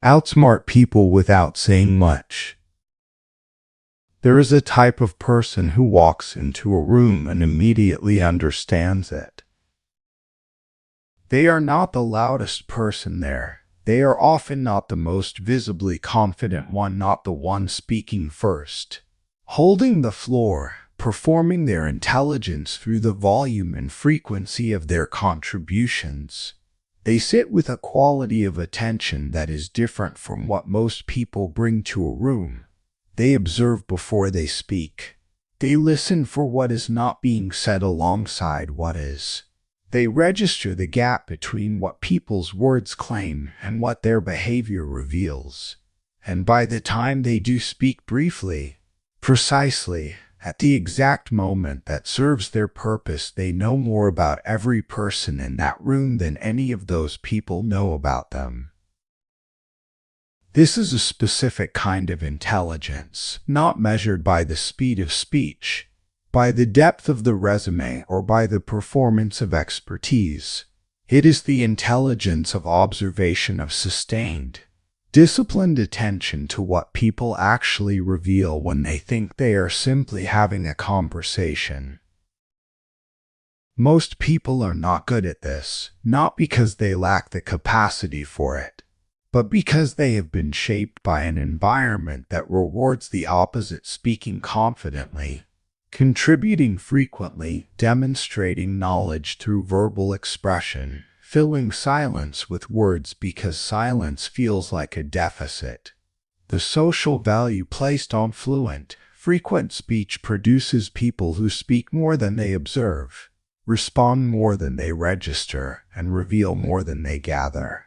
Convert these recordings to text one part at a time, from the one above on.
Outsmart people without saying much. There is a type of person who walks into a room and immediately understands it. They are not the loudest person there. They are often not the most visibly confident one, not the one speaking first. Holding the floor, performing their intelligence through the volume and frequency of their contributions. They sit with a quality of attention that is different from what most people bring to a room. They observe before they speak. They listen for what is not being said alongside what is. They register the gap between what people's words claim and what their behavior reveals. And by the time they do speak briefly, precisely, at the exact moment that serves their purpose, they know more about every person in that room than any of those people know about them. This is a specific kind of intelligence, not measured by the speed of speech, by the depth of the resume, or by the performance of expertise. It is the intelligence of observation, of sustained, disciplined attention to what people actually reveal when they think they are simply having a conversation. Most people are not good at this, not because they lack the capacity for it, but because they have been shaped by an environment that rewards the opposite: speaking confidently, contributing frequently, demonstrating knowledge through verbal expression, filling silence with words because silence feels like a deficit. The social value placed on fluent, frequent speech produces people who speak more than they observe, respond more than they register, and reveal more than they gather.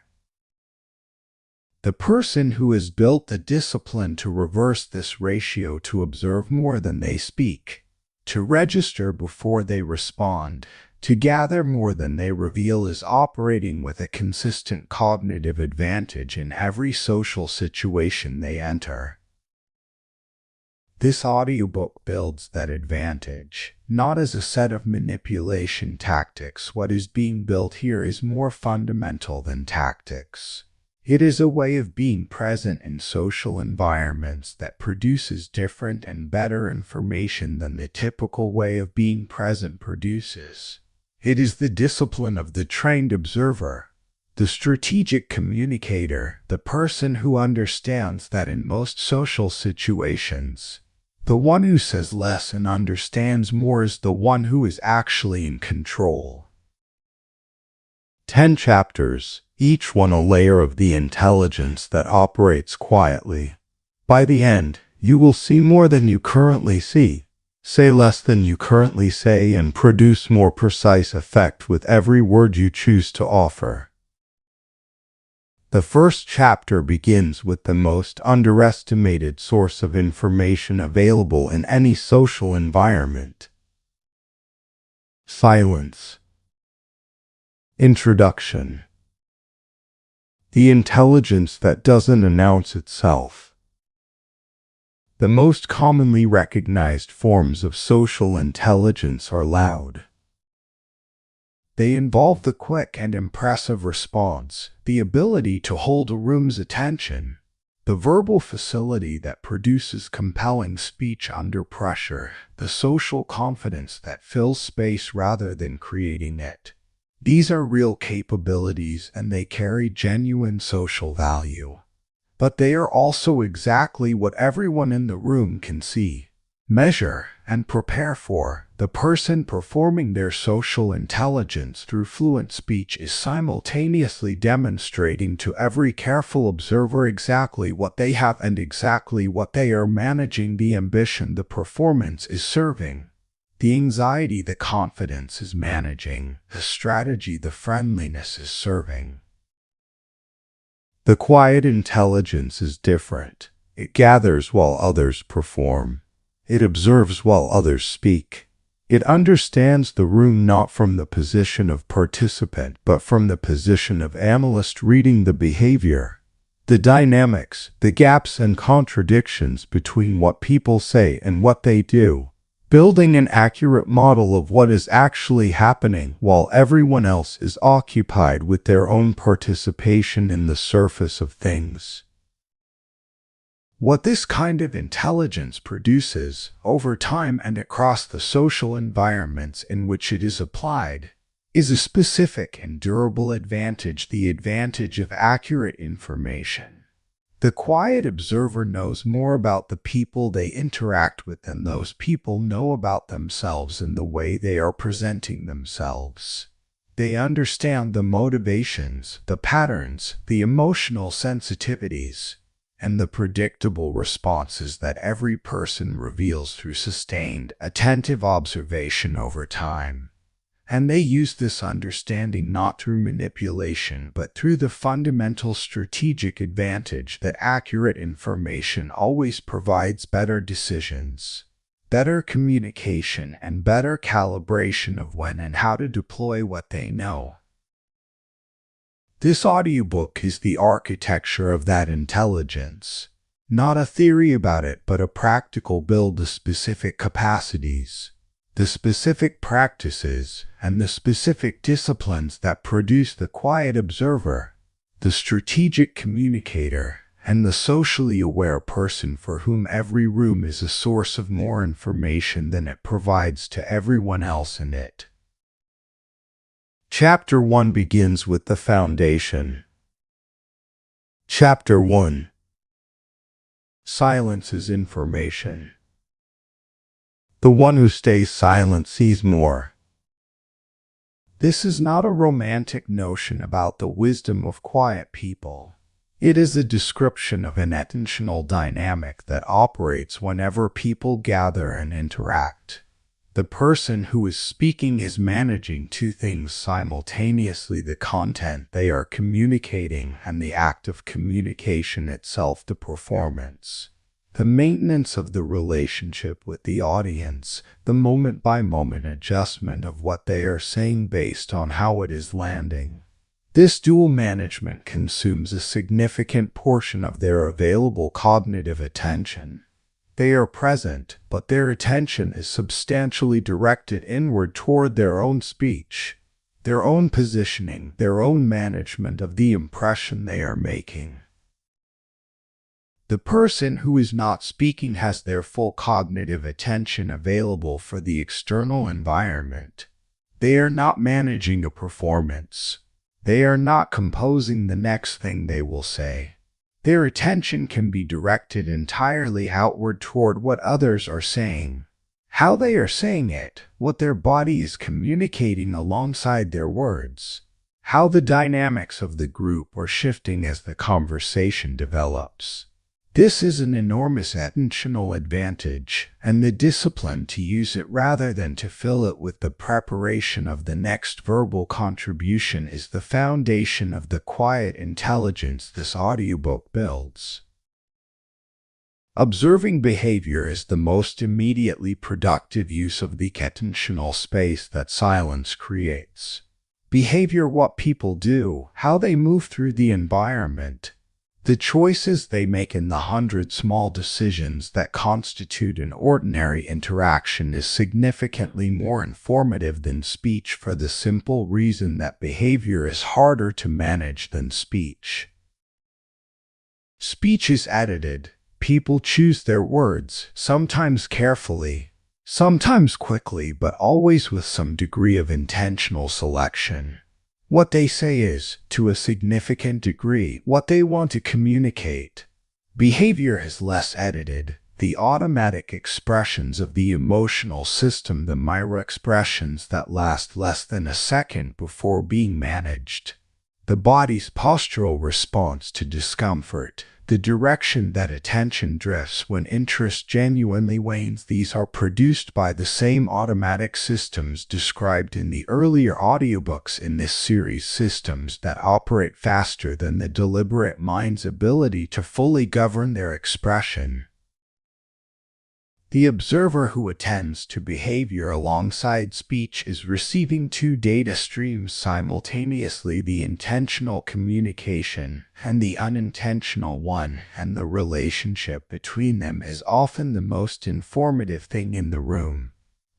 The person who has built the discipline to reverse this ratio, to observe more than they speak, to register before they respond, to gather more than they reveal, is operating with a consistent cognitive advantage in every social situation they enter. This audiobook builds that advantage, not as a set of manipulation tactics. What is being built here is more fundamental than tactics. It is a way of being present in social environments that produces different and better information than the typical way of being present produces. It is the discipline of the trained observer, the strategic communicator, the person who understands that in most social situations, the one who says less and understands more is the one who is actually in control. 10 chapters, each one a layer of the intelligence that operates quietly. By the end, you will see more than you currently see, say less than you currently say, and produce more precise effect with every word you choose to offer. The first chapter begins with the most underestimated source of information available in any social environment: silence. Introduction. The intelligence that doesn't announce itself. The most commonly recognized forms of social intelligence are loud. They involve the quick and impressive response, the ability to hold a room's attention, the verbal facility that produces compelling speech under pressure, the social confidence that fills space rather than creating it. These are real capabilities and they carry genuine social value. But they are also exactly what everyone in the room can see, measure, and prepare for. The person performing their social intelligence through fluent speech is simultaneously demonstrating to every careful observer exactly what they have and exactly what they are managing: the ambition the performance is serving, the anxiety the confidence is managing, the strategy the friendliness is serving. The quiet intelligence is different. It gathers while others perform. It observes while others speak. It understands the room not from the position of participant but from the position of analyst, reading the behavior, the dynamics, the gaps and contradictions between what people say and what they do, building an accurate model of what is actually happening while everyone else is occupied with their own participation in the surface of things. What this kind of intelligence produces, over time and across the social environments in which it is applied, is a specific and durable advantage, the advantage of accurate information. The quiet observer knows more about the people they interact with than those people know about themselves and the way they are presenting themselves. They understand the motivations, the patterns, the emotional sensitivities, and the predictable responses that every person reveals through sustained, attentive observation over time. And they use this understanding not through manipulation, but through the fundamental strategic advantage that accurate information always provides better decisions, better communication, and better calibration of when and how to deploy what they know. This audiobook is the architecture of that intelligence, not a theory about it, but a practical build of specific capacities, the specific practices, and the specific disciplines that produce the quiet observer, the strategic communicator, and the socially aware person for whom every room is a source of more information than it provides to everyone else in it. Chapter 1 begins with the foundation. Chapter 1. Silence is information. The one who stays silent sees more. This is not a romantic notion about the wisdom of quiet people. It is a description of an attentional dynamic that operates whenever people gather and interact. The person who is speaking is managing two things simultaneously: the content they are communicating and the act of communication itself, the performance. The maintenance of the relationship with the audience, the moment-by-moment adjustment of what they are saying based on how it is landing. This dual management consumes a significant portion of their available cognitive attention. They are present, but their attention is substantially directed inward toward their own speech, their own positioning, their own management of the impression they are making. The person who is not speaking has their full cognitive attention available for the external environment. They are not managing a performance. They are not composing the next thing they will say. Their attention can be directed entirely outward toward what others are saying, how they are saying it, what their body is communicating alongside their words, how the dynamics of the group are shifting as the conversation develops. This is an enormous attentional advantage, and the discipline to use it rather than to fill it with the preparation of the next verbal contribution is the foundation of the quiet intelligence this audiobook builds. Observing behavior is the most immediately productive use of the attentional space that silence creates. Behavior, what people do, how they move through the environment, the choices they make in the 100 small decisions that constitute an ordinary interaction is significantly more informative than speech for the simple reason that behavior is harder to manage than speech. Speech is edited. People choose their words, sometimes carefully, sometimes quickly, but always with some degree of intentional selection. What they say is, to a significant degree, what they want to communicate. Behavior is less edited. The automatic expressions of the emotional system, the micro-expressions that last less than a second before being managed. The body's postural response to discomfort, the direction that attention drifts when interest genuinely wanes, these are produced by the same automatic systems described in the earlier audiobooks in this series, systems that operate faster than the deliberate mind's ability to fully govern their expression. The observer who attends to behavior alongside speech is receiving two data streams simultaneously, the intentional communication and the unintentional one, and the relationship between them is often the most informative thing in the room.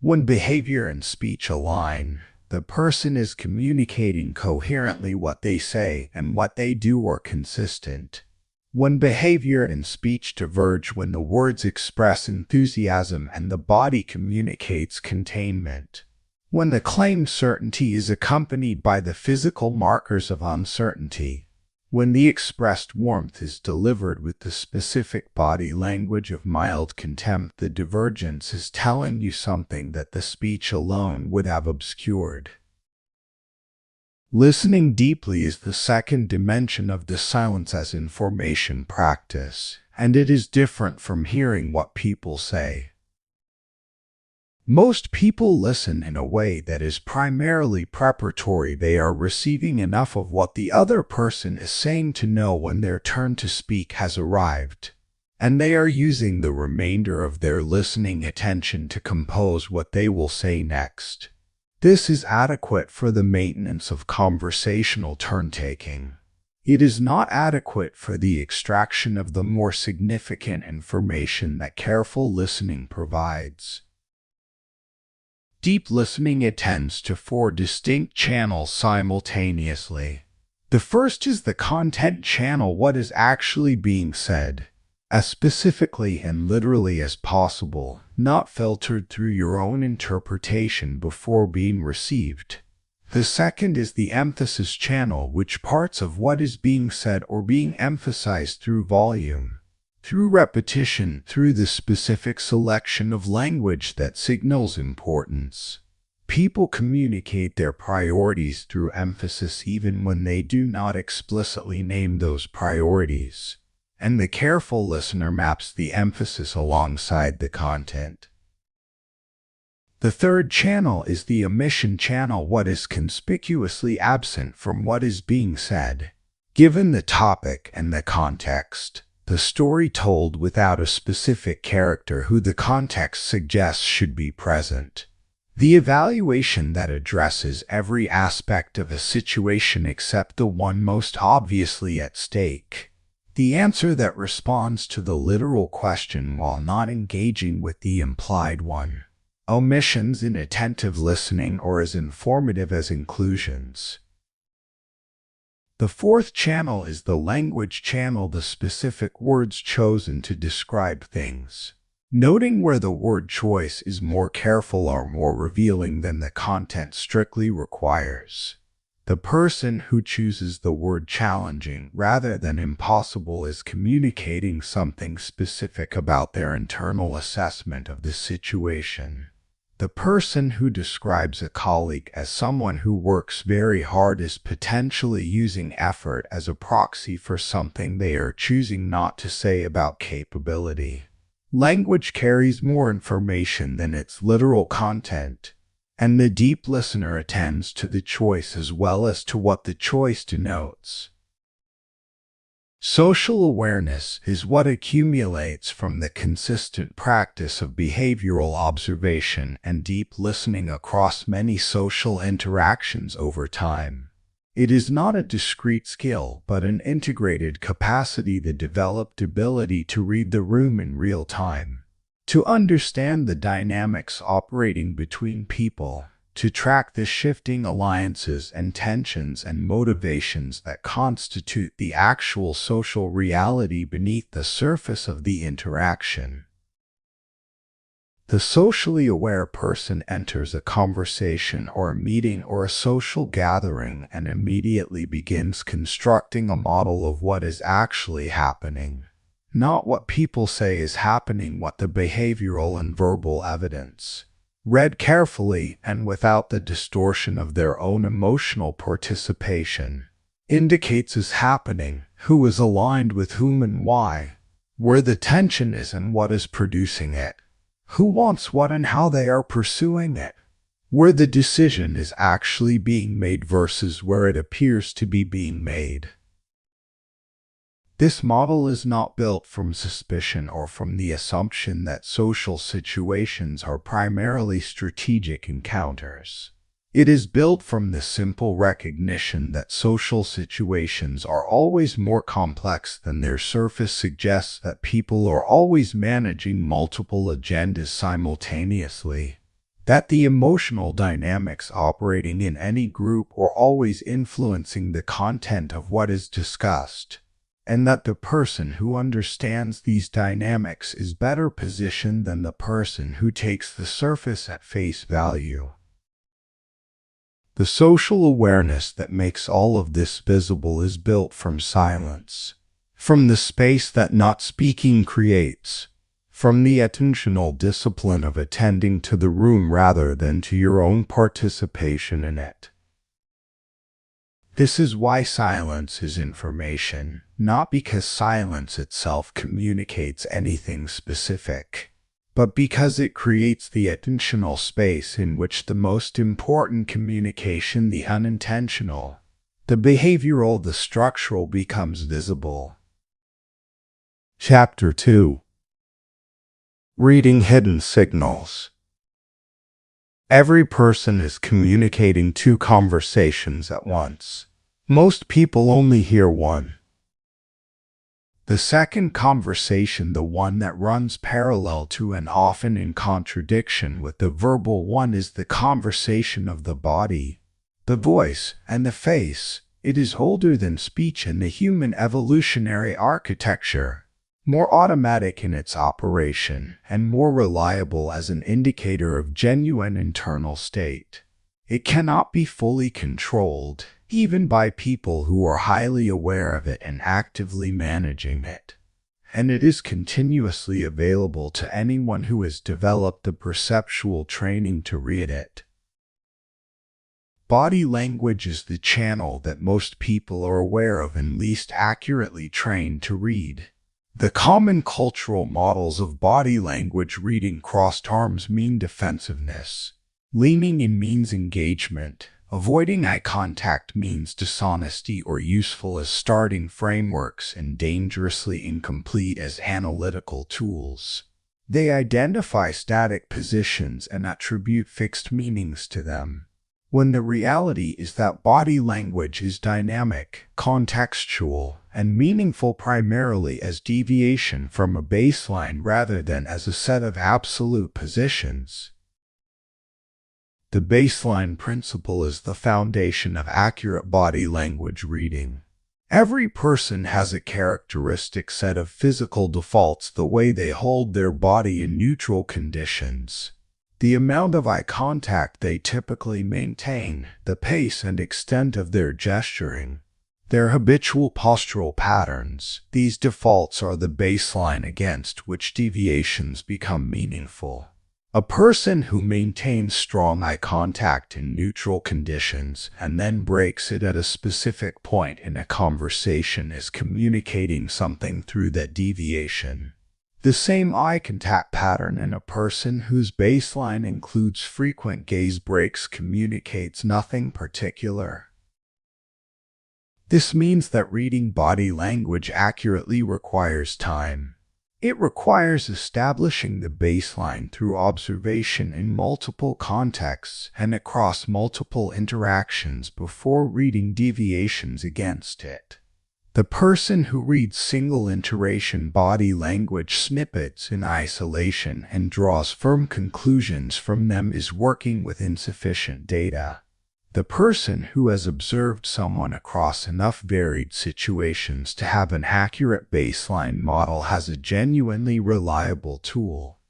When behavior and speech align, the person is communicating coherently. What they say and what they do are consistent. When behavior and speech diverge, when the words express enthusiasm and the body communicates containment. When the claimed certainty is accompanied by the physical markers of uncertainty. When the expressed warmth is delivered with the specific body language of mild contempt, the divergence is telling you something that the speech alone would have obscured. Listening deeply is the second dimension of the silence as information practice, and it is different from hearing what people say. Most people listen in a way that is primarily preparatory. They are receiving enough of what the other person is saying to know when their turn to speak has arrived, and they are using the remainder of their listening attention to compose what they will say next. This is adequate for the maintenance of conversational turn-taking. It is not adequate for the extraction of the more significant information that careful listening provides. Deep listening attends to 4 distinct channels simultaneously. The first is the content channel, what is actually being said, as specifically and literally as possible, not filtered through your own interpretation before being received. The second is the emphasis channel, which parts of what is being said or being emphasized through volume, through repetition, through the specific selection of language that signals importance. People communicate their priorities through emphasis even when they do not explicitly name those priorities, and the careful listener maps the emphasis alongside the content. The third channel is the omission channel, what is conspicuously absent from what is being said, given the topic and the context. The story told without a specific character who the context suggests should be present. The evaluation that addresses every aspect of a situation except the one most obviously at stake. The answer that responds to the literal question while not engaging with the implied one. Omissions in attentive listening are as informative as inclusions. The fourth channel is the language channel, the specific words chosen to describe things. Noting where the word choice is more careful or more revealing than the content strictly requires. The person who chooses the word challenging rather than impossible is communicating something specific about their internal assessment of the situation. The person who describes a colleague as someone who works very hard is potentially using effort as a proxy for something they are choosing not to say about capability. Language carries more information than its literal content, and the deep listener attends to the choice as well as to what the choice denotes. Social awareness is what accumulates from the consistent practice of behavioral observation and deep listening across many social interactions over time. It is not a discrete skill, but an integrated capacity, the developed ability to read the room in real time, to understand the dynamics operating between people, to track the shifting alliances and tensions and motivations that constitute the actual social reality beneath the surface of the interaction. The socially aware person enters a conversation or a meeting or a social gathering and immediately begins constructing a model of what is actually happening. Not what people say is happening, what the behavioral and verbal evidence, read carefully and without the distortion of their own emotional participation, indicates is happening, who is aligned with whom and why, where the tension is and what is producing it, who wants what and how they are pursuing it, where the decision is actually being made versus where it appears to be being made. This model is not built from suspicion or from the assumption that social situations are primarily strategic encounters. It is built from the simple recognition that social situations are always more complex than their surface suggests, that people are always managing multiple agendas simultaneously, that the emotional dynamics operating in any group are always influencing the content of what is discussed, and that the person who understands these dynamics is better positioned than the person who takes the surface at face value. The social awareness that makes all of this visible is built from silence, from the space that not speaking creates, from the attentional discipline of attending to the room rather than to your own participation in it. This is why silence is information, not because silence itself communicates anything specific, but because it creates the attentional space in which the most important communication, the unintentional, the behavioral, the structural, becomes visible. Chapter 2. Reading Hidden Signals. Every person is communicating two conversations at once. Most people only hear one. The second conversation, the one that runs parallel to and often in contradiction with the verbal one, is the conversation of the body, the voice, and the face. It is older than speech in the human evolutionary architecture, more automatic in its operation, and more reliable as an indicator of genuine internal state. It cannot be fully controlled, even by people who are highly aware of it and actively managing it. And it is continuously available to anyone who has developed the perceptual training to read it. Body language is the channel that most people are aware of and least accurately trained to read. The common cultural models of body language reading: crossed arms mean defensiveness, leaning in means engagement, avoiding eye contact means dishonesty or useful as starting frameworks, and dangerously incomplete as analytical tools. They identify static positions and attribute fixed meanings to them, when the reality is that body language is dynamic, contextual, and meaningful primarily as deviation from a baseline rather than as a set of absolute positions. The baseline principle is the foundation of accurate body language reading. Every person has a characteristic set of physical defaults: the way they hold their body in neutral conditions, the amount of eye contact they typically maintain, the pace and extent of their gesturing, their habitual postural patterns. These defaults are the baseline against which deviations become meaningful. A person who maintains strong eye contact in neutral conditions and then breaks it at a specific point in a conversation is communicating something through that deviation. The same eye contact pattern in a person whose baseline includes frequent gaze breaks communicates nothing particular. This means that reading body language accurately requires time. It requires establishing the baseline through observation in multiple contexts and across multiple interactions before reading deviations against it. The person who reads single iteration body language snippets in isolation and draws firm conclusions from them is working with insufficient data. The person who has observed someone across enough varied situations to have an accurate baseline model has a genuinely reliable tool.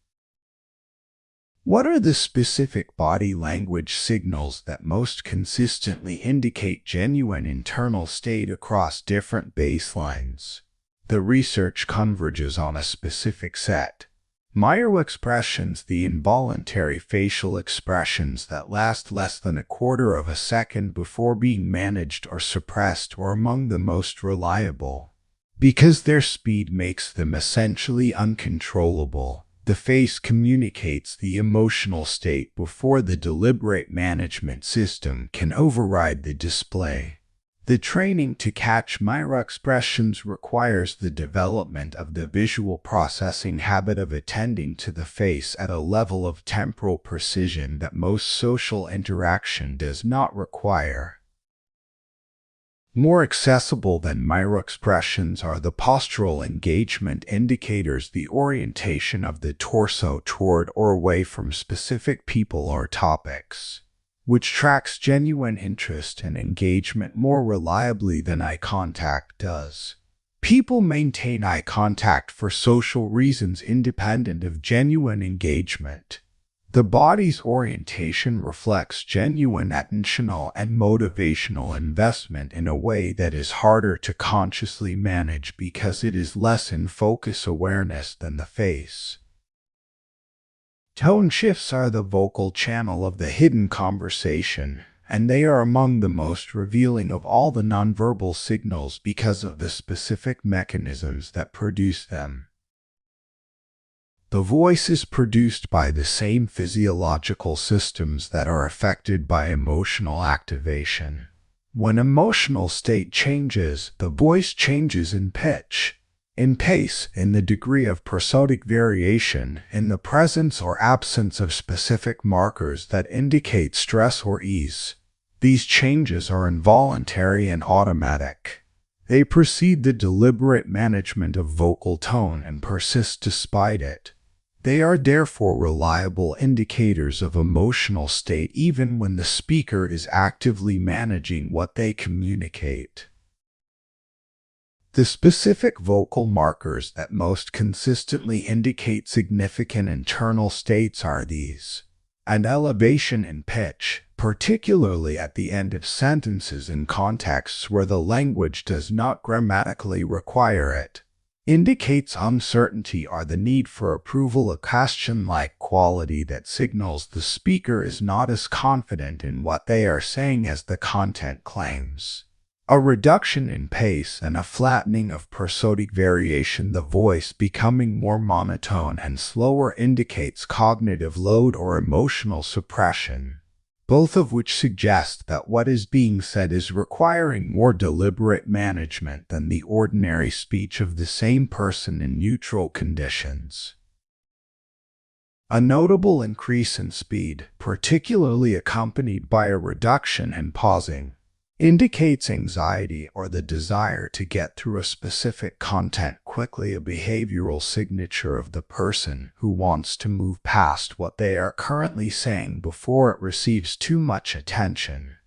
What are the specific body language signals that most consistently indicate genuine internal state across different baselines? The research converges on a specific set. Microexpressions, the involuntary facial expressions that last less than a quarter of a second before being managed or suppressed, are among the most reliable. Because their speed makes them essentially uncontrollable, the face communicates the emotional state before the deliberate management system can override the display. The training to catch microexpressions requires the development of the visual processing habit of attending to the face at a level of temporal precision that most social interaction does not require. More accessible than microexpressions are the postural engagement indicators, the orientation of the torso toward or away from specific people or topics, which tracks genuine interest and engagement more reliably than eye contact does. People maintain eye contact for social reasons independent of genuine engagement. The body's orientation reflects genuine attentional and motivational investment in a way that is harder to consciously manage because it is less in focus awareness than the face. Tone shifts are the vocal channel of the hidden conversation, and they are among the most revealing of all the nonverbal signals because of the specific mechanisms that produce them. The voice is produced by the same physiological systems that are affected by emotional activation. When emotional state changes, the voice changes in pitch, in pace, in the degree of prosodic variation, in the presence or absence of specific markers that indicate stress or ease. These changes are involuntary and automatic. They precede the deliberate management of vocal tone and persist despite it. They are therefore reliable indicators of emotional state even when the speaker is actively managing what they communicate. The specific vocal markers that most consistently indicate significant internal states are these: an elevation in pitch, particularly at the end of sentences in contexts where the language does not grammatically require it, indicates uncertainty or the need for approval, a question-like quality that signals the speaker is not as confident in what they are saying as the content claims. A reduction in pace and a flattening of prosodic variation, the voice becoming more monotone and slower, indicates cognitive load or emotional suppression, both of which suggest that what is being said is requiring more deliberate management than the ordinary speech of the same person in neutral conditions. A notable increase in speed, particularly accompanied by a reduction in pausing, indicates anxiety or the desire to get through a specific content quickly, a behavioral signature of the person who wants to move past what they are currently saying before it receives too much attention,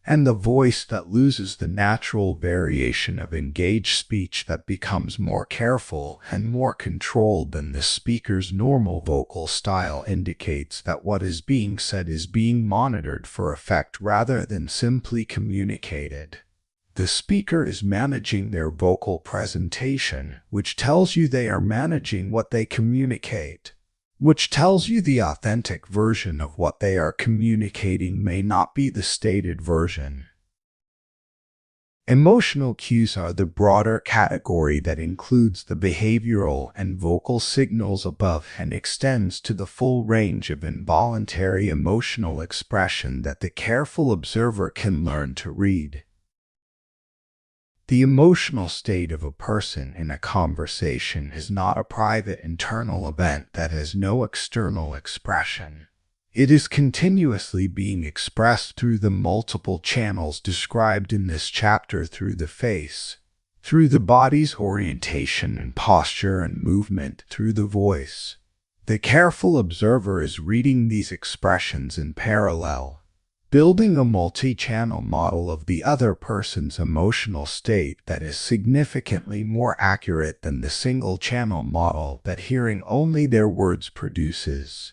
and the voice that loses the natural variation of engaged speech that becomes more careful and more controlled than the speaker's normal vocal style indicates that what is being said is being monitored for effect rather than simply communicated. The speaker is managing their vocal presentation, which tells you they are managing what they communicate, which tells you the authentic version of what they are communicating may not be the stated version. Emotional cues are the broader category that includes the behavioral and vocal signals above and extends to the full range of involuntary emotional expression that the careful observer can learn to read. The emotional state of a person in a conversation is not a private internal event that has no external expression. It is continuously being expressed through the multiple channels described in this chapter: through the face, through the body's orientation and posture and movement, through the voice. The careful observer is reading these expressions in parallel, building a multi-channel model of the other person's emotional state that is significantly more accurate than the single-channel model that hearing only their words produces.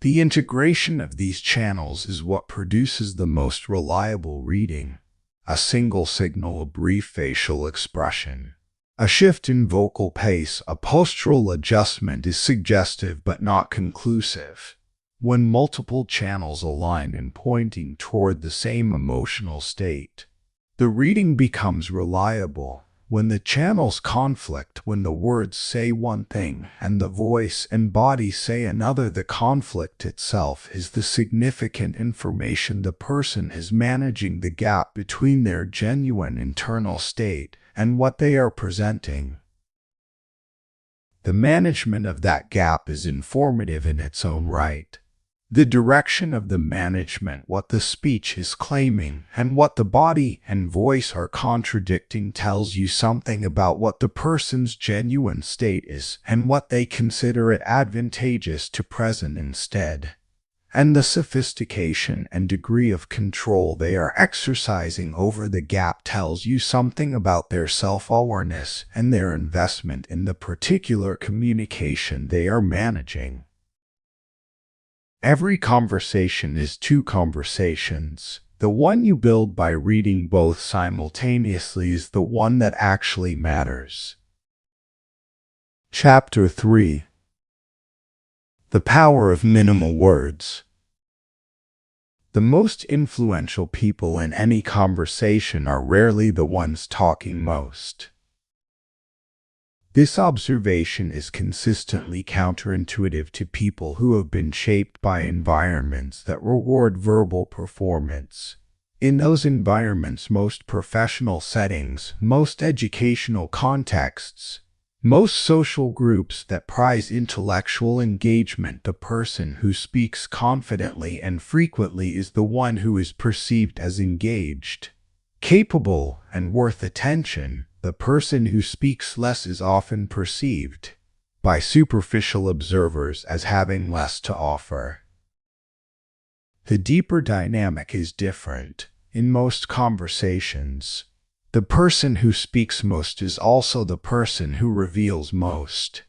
The integration of these channels is what produces the most reliable reading. A single signal, a brief facial expression, a shift in vocal pace, a postural adjustment is suggestive but not conclusive. When multiple channels align in pointing toward the same emotional state, the reading becomes reliable. When the channels conflict, when the words say one thing and the voice and body say another, the conflict itself is the significant information. The person is managing the gap between their genuine internal state and what they are presenting. The management of that gap is informative in its own right. The direction of the management, what the speech is claiming, and what the body and voice are contradicting tells you something about what the person's genuine state is and what they consider it advantageous to present instead. And the sophistication and degree of control they are exercising over the gap tells you something about their self-awareness and their investment in the particular communication they are managing. Every conversation is two conversations. The one you build by reading both simultaneously is the one that actually matters. Chapter 3. The Power of Minimal Words. The most influential people in any conversation are rarely the ones talking most. This observation is consistently counterintuitive to people who have been shaped by environments that reward verbal performance. In those environments, most professional settings, most educational contexts, most social groups that prize intellectual engagement, the person who speaks confidently and frequently is the one who is perceived as engaged, capable, and worth attention. The person who speaks less is often perceived by superficial observers as having less to offer. The deeper dynamic is different. In most conversations, the person who speaks most is also the person who reveals most.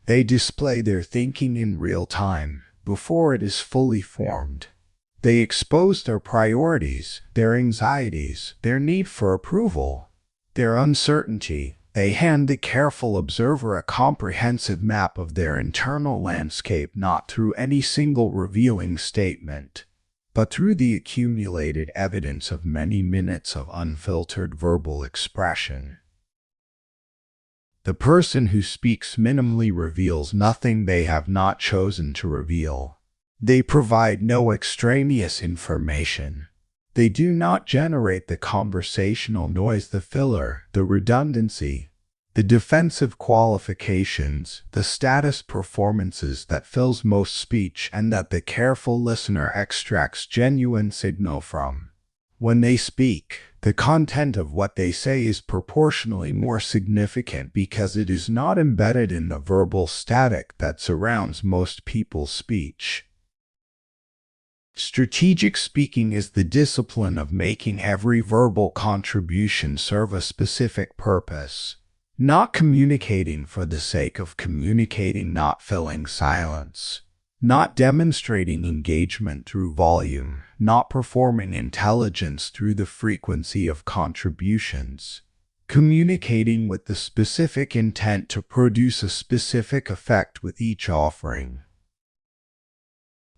They display their thinking in real time, before it is fully formed. They expose their priorities, their anxieties, their need for approval, their uncertainty. They hand the careful observer a comprehensive map of their internal landscape, not through any single revealing statement, but through the accumulated evidence of many minutes of unfiltered verbal expression. The person who speaks minimally reveals nothing they have not chosen to reveal. They provide no extraneous information. They do not generate the conversational noise, the filler, the redundancy, the defensive qualifications, the status performances that fills most speech and that the careful listener extracts genuine signal from. When they speak, the content of what they say is proportionally more significant because it is not embedded in the verbal static that surrounds most people's speech. Strategic speaking is the discipline of making every verbal contribution serve a specific purpose. Not communicating for the sake of communicating, not filling silence, not demonstrating engagement through volume, not performing intelligence through the frequency of contributions. Communicating with the specific intent to produce a specific effect with each offering.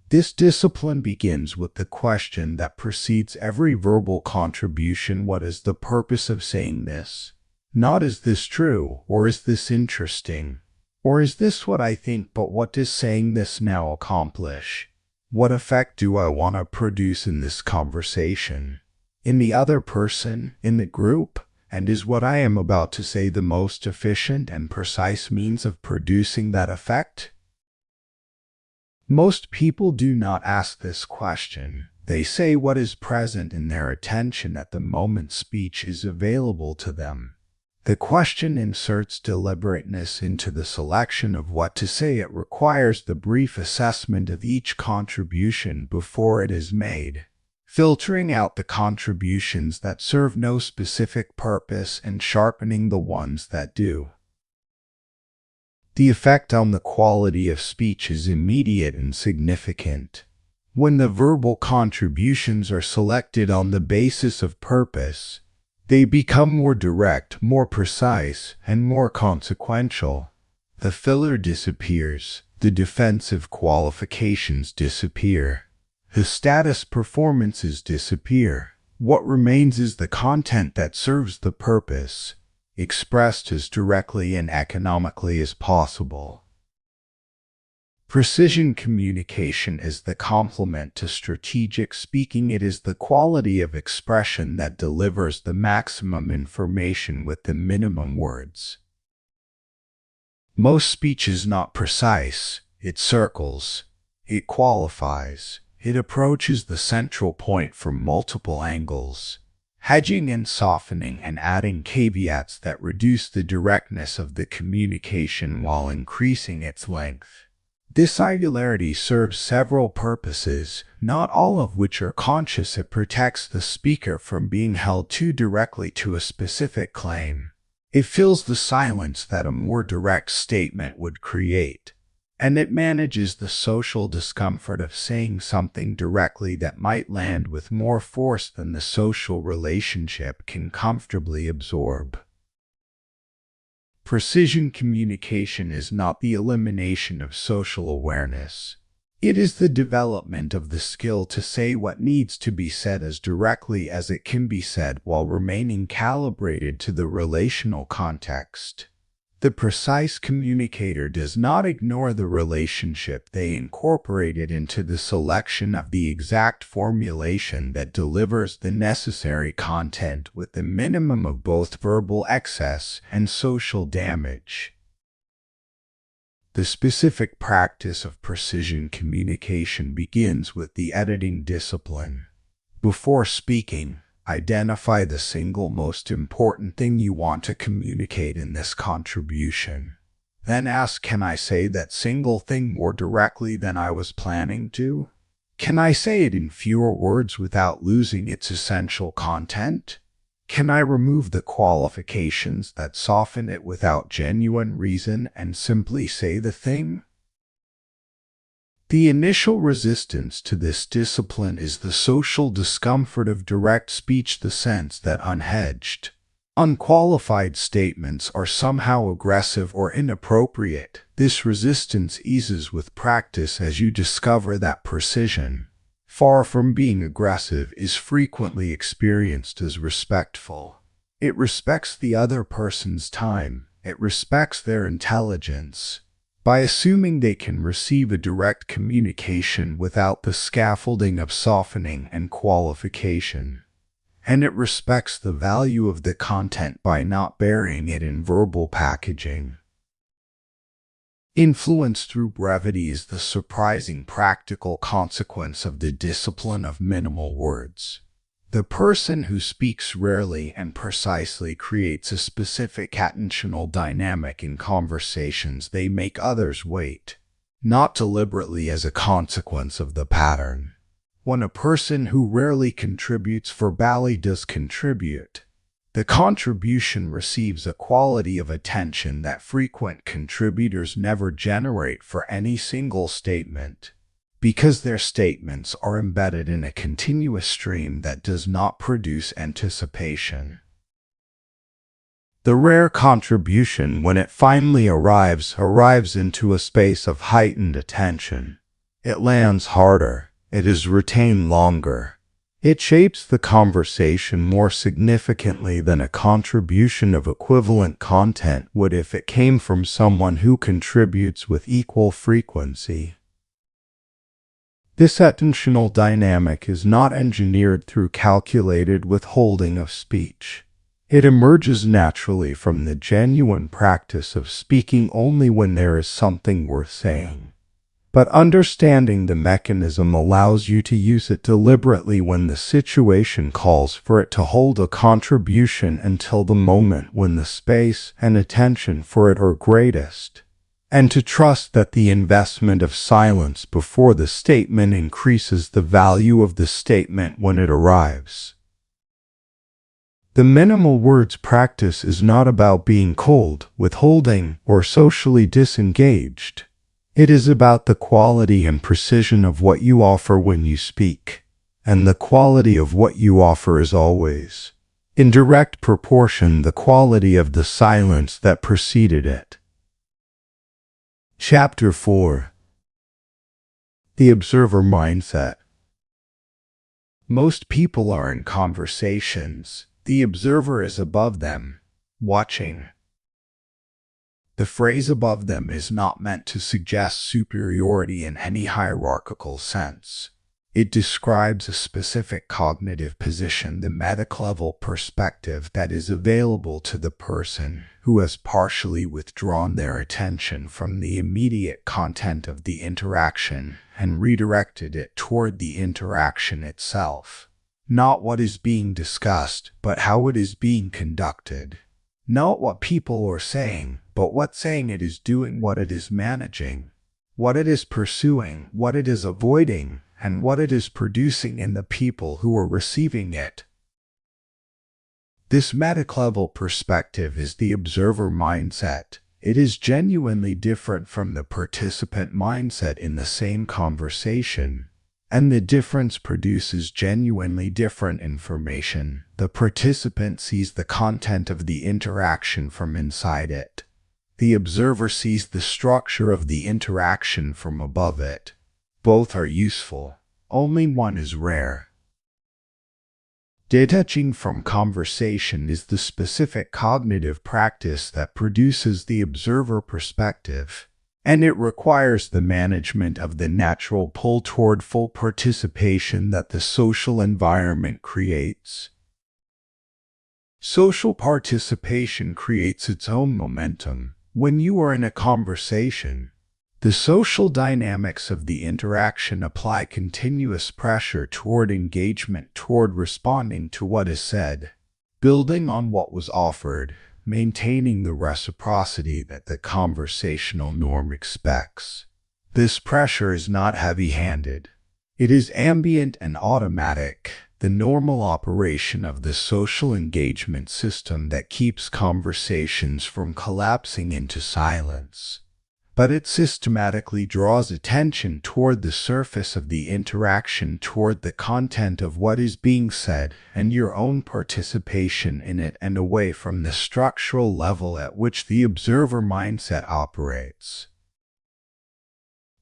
This discipline begins with the question that precedes every verbal contribution: what is the purpose of saying this? Not is this true, or is this interesting, or is this what I think, but what does saying this now accomplish? What effect do I want to produce in this conversation, in the other person, in the group? And is what I am about to say the most efficient and precise means of producing that effect? Most people do not ask this question. They say what is present in their attention at the moment speech is available to them. The question inserts deliberateness into the selection of what to say. It requires the brief assessment of each contribution before it is made, filtering out the contributions that serve no specific purpose and sharpening the ones that do. The effect on the quality of speech is immediate and significant. When the verbal contributions are selected on the basis of purpose, they become more direct, more precise, and more consequential. The filler disappears, the defensive qualifications disappear, the status performances disappear. What remains is the content that serves the purpose, expressed as directly and economically as possible. Precision communication is the complement to strategic speaking. It is the quality of expression that delivers the maximum information with the minimum words. Most speech is not precise. It circles. It qualifies. It approaches the central point from multiple angles, hedging and softening and adding caveats that reduce the directness of the communication while increasing its length. This ideality serves several purposes, not all of which are conscious. It protects the speaker from being held too directly to a specific claim. It fills the silence that a more direct statement would create. And it manages the social discomfort of saying something directly that might land with more force than the social relationship can comfortably absorb. Precision communication is not the elimination of social awareness. It is the development of the skill to say what needs to be said as directly as it can be said while remaining calibrated to the relational context. The precise communicator does not ignore the relationship. They incorporate it into the selection of the exact formulation that delivers the necessary content with the minimum of both verbal excess and social damage. The specific practice of precision communication begins with the editing discipline. Before speaking, identify the single most important thing you want to communicate in this contribution. Then ask, can I say that single thing more directly than I was planning to? Can I say it in fewer words without losing its essential content? Can I remove the qualifications that soften it without genuine reason and simply say the thing? The initial resistance to this discipline is the social discomfort of direct speech, the sense that unhedged, unqualified statements are somehow aggressive or inappropriate. This resistance eases with practice as you discover that precision, far from being aggressive, is frequently experienced as respectful. It respects the other person's time. It respects their intelligence. By assuming they can receive a direct communication without the scaffolding of softening and qualification. And it respects the value of the content by not burying it in verbal packaging. Influence through brevity is the surprising practical consequence of the discipline of minimal words. The person who speaks rarely and precisely creates a specific attentional dynamic in conversations. They make others wait, not deliberately as a consequence of the pattern. When a person who rarely contributes verbally does contribute, the contribution receives a quality of attention that frequent contributors never generate for any single statement, because their statements are embedded in a continuous stream that does not produce anticipation. The rare contribution, when it finally arrives into a space of heightened attention. It lands harder. It is retained longer. It shapes the conversation more significantly than a contribution of equivalent content would if it came from someone who contributes with equal frequency. This attentional dynamic is not engineered through calculated withholding of speech. It emerges naturally from the genuine practice of speaking only when there is something worth saying. But understanding the mechanism allows you to use it deliberately when the situation calls for it to hold a contribution until the moment when the space and attention for it are greatest, and to trust that the investment of silence before the statement increases the value of the statement when it arrives. The minimal words practice is not about being cold, withholding, or socially disengaged. It is about the quality and precision of what you offer when you speak, and the quality of what you offer is always, in direct proportion, the quality of the silence that preceded it. Chapter 4. The Observer Mindset. Most people are in conversations. The observer is above them, watching. The phrase above them is not meant to suggest superiority in any hierarchical sense. It describes a specific cognitive position, the meta-level perspective that is available to the person who has partially withdrawn their attention from the immediate content of the interaction and redirected it toward the interaction itself. Not what is being discussed, but how it is being conducted. Not what people are saying, but what saying it is doing, what it is managing, what it is pursuing, what it is avoiding, and what it is producing in the people who are receiving it. This meta-level perspective is the observer mindset. It is genuinely different from the participant mindset in the same conversation, and the difference produces genuinely different information. The participant sees the content of the interaction from inside it. The observer sees the structure of the interaction from above it. Both are useful. Only one is rare. Detaching from conversation is the specific cognitive practice that produces the observer perspective, and it requires the management of the natural pull toward full participation that the social environment creates. Social participation creates its own momentum. When you are in a conversation, the social dynamics of the interaction apply continuous pressure toward engagement, toward responding to what is said, building on what was offered, maintaining the reciprocity that the conversational norm expects. This pressure is not heavy-handed. It is ambient and automatic, the normal operation of the social engagement system that keeps conversations from collapsing into silence. But it systematically draws attention toward the surface of the interaction, toward the content of what is being said, and your own participation in it, and away from the structural level at which the observer mindset operates.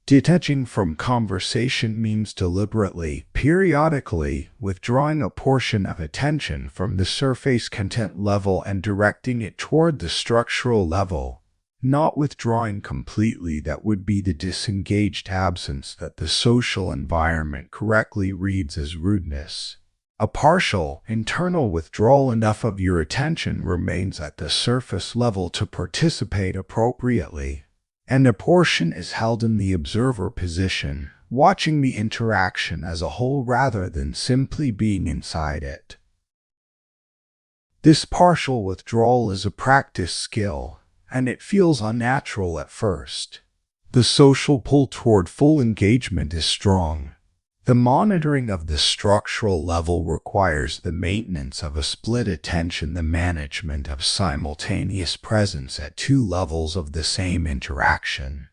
Detaching from conversation means deliberately, periodically, withdrawing a portion of attention from the surface content level and directing it toward the structural level. Not withdrawing completely, that would be the disengaged absence that the social environment correctly reads as rudeness. A partial, internal withdrawal, enough of your attention remains at the surface level to participate appropriately, and a portion is held in the observer position, watching the interaction as a whole rather than simply being inside it. This partial withdrawal is a practice skill, and it feels unnatural at first. The social pull toward full engagement is strong. The monitoring of the structural level requires the maintenance of a split attention, the management of simultaneous presence at two levels of the same interaction.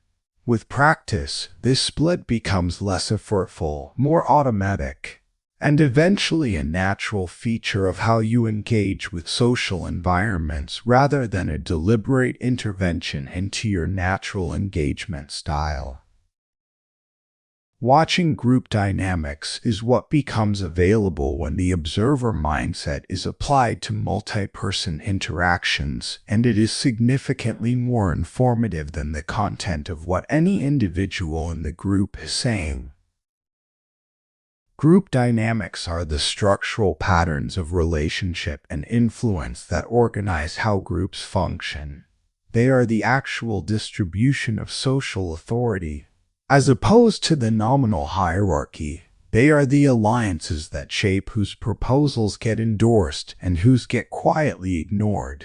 With practice, this split becomes less effortful, more automatic, and eventually a natural feature of how you engage with social environments rather than a deliberate intervention into your natural engagement style. Watching group dynamics is what becomes available when the observer mindset is applied to multi-person interactions, and it is significantly more informative than the content of what any individual in the group is saying. Group dynamics are the structural patterns of relationship and influence that organize how groups function. They are the actual distribution of social authority. As opposed to the nominal hierarchy, they are the alliances that shape whose proposals get endorsed and whose get quietly ignored.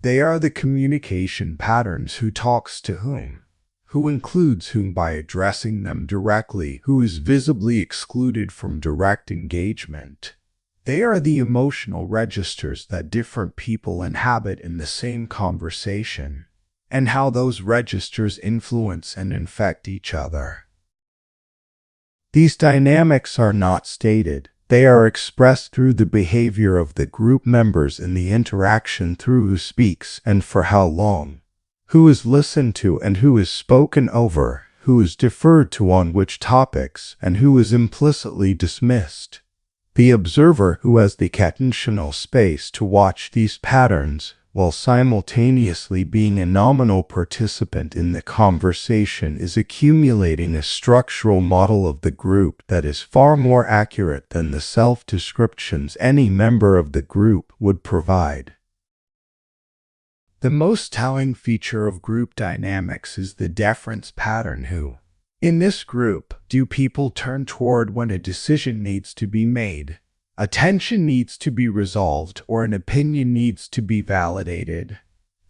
They are the communication patterns, who talks to whom, who includes whom by addressing them directly, who is visibly excluded from direct engagement. They are the emotional registers that different people inhabit in the same conversation, and how those registers influence and infect each other. These dynamics are not stated. They are expressed through the behavior of the group members in the interaction, through who speaks and for how long, who is listened to and who is spoken over, who is deferred to on which topics, and who is implicitly dismissed. The observer, who has the attentional space to watch these patterns, while simultaneously being a nominal participant in the conversation, is accumulating a structural model of the group that is far more accurate than the self-descriptions any member of the group would provide. The most telling feature of group dynamics is the deference pattern. Who, in this group, do people turn toward when a decision needs to be made, a tension needs to be resolved, or an opinion needs to be validated?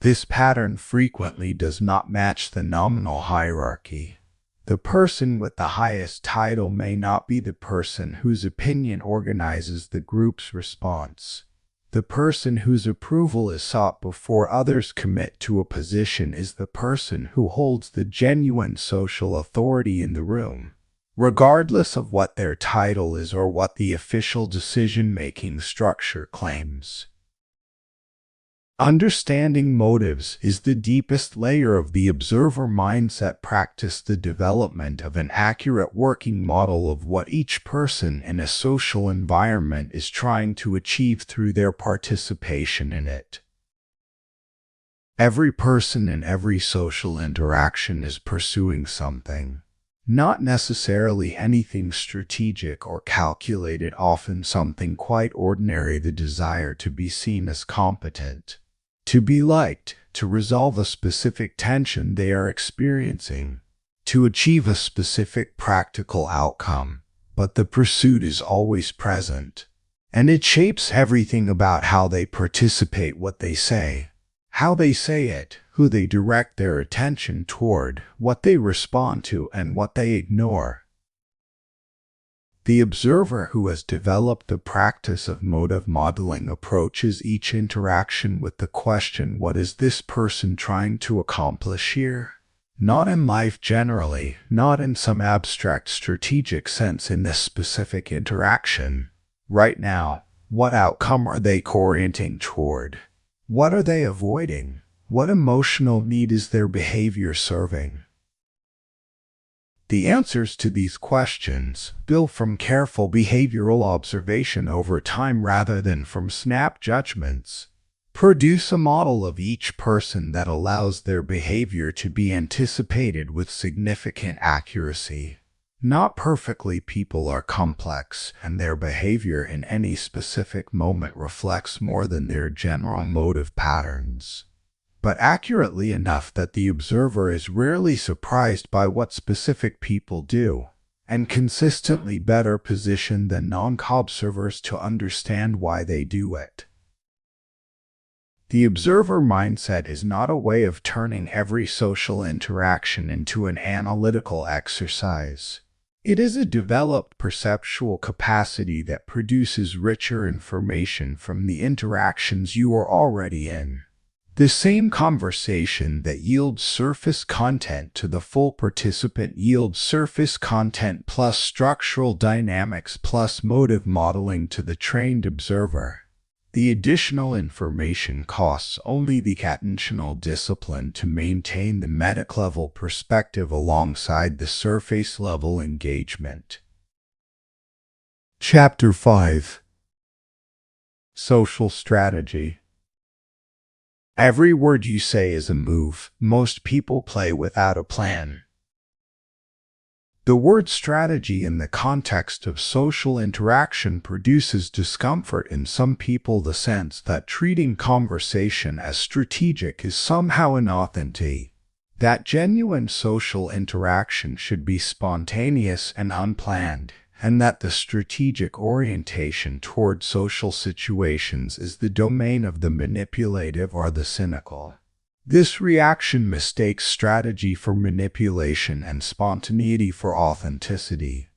This pattern frequently does not match the nominal hierarchy. The person with the highest title may not be the person whose opinion organizes the group's response. The person whose approval is sought before others commit to a position is the person who holds the genuine social authority in the room, regardless of what their title is or what the official decision-making structure claims. Understanding motives is the deepest layer of the observer mindset practice, the development of an accurate working model of what each person in a social environment is trying to achieve through their participation in it. Every person in every social interaction is pursuing something. Not necessarily anything strategic or calculated, often something quite ordinary: the desire to be seen as competent, to be liked, to resolve a specific tension they are experiencing, to achieve a specific practical outcome. But the pursuit is always present, and it shapes everything about how they participate, what they say, how they say it, who they direct their attention toward, what they respond to, and what they ignore. The observer who has developed the practice of motive modeling approaches each interaction with the question, what is this person trying to accomplish here? Not in life generally, not in some abstract strategic sense, in this specific interaction. Right now, what outcome are they orienting toward? What are they avoiding? What emotional need is their behavior serving? The answers to these questions, built from careful behavioral observation over time rather than from snap judgments, produce a model of each person that allows their behavior to be anticipated with significant accuracy. Not perfectly. People are complex, and their behavior in any specific moment reflects more than their general motive patterns, but accurately enough that the observer is rarely surprised by what specific people do, and consistently better positioned than non-observers to understand why they do it. The observer mindset is not a way of turning every social interaction into an analytical exercise. It is a developed perceptual capacity that produces richer information from the interactions you are already in. The same conversation that yields surface content to the full participant yields surface content plus structural dynamics plus motive modeling to the trained observer. The additional information costs only the attentional discipline to maintain the meta-level perspective alongside the surface-level engagement. Chapter 5. Social Strategy. Every word you say is a move. Most people play without a plan. The word strategy in the context of social interaction produces discomfort in some people, the sense that treating conversation as strategic is somehow inauthentic. That genuine social interaction should be spontaneous and unplanned, and that the strategic orientation toward social situations is the domain of the manipulative or the cynical. This reaction mistakes strategy for manipulation and spontaneity for authenticity.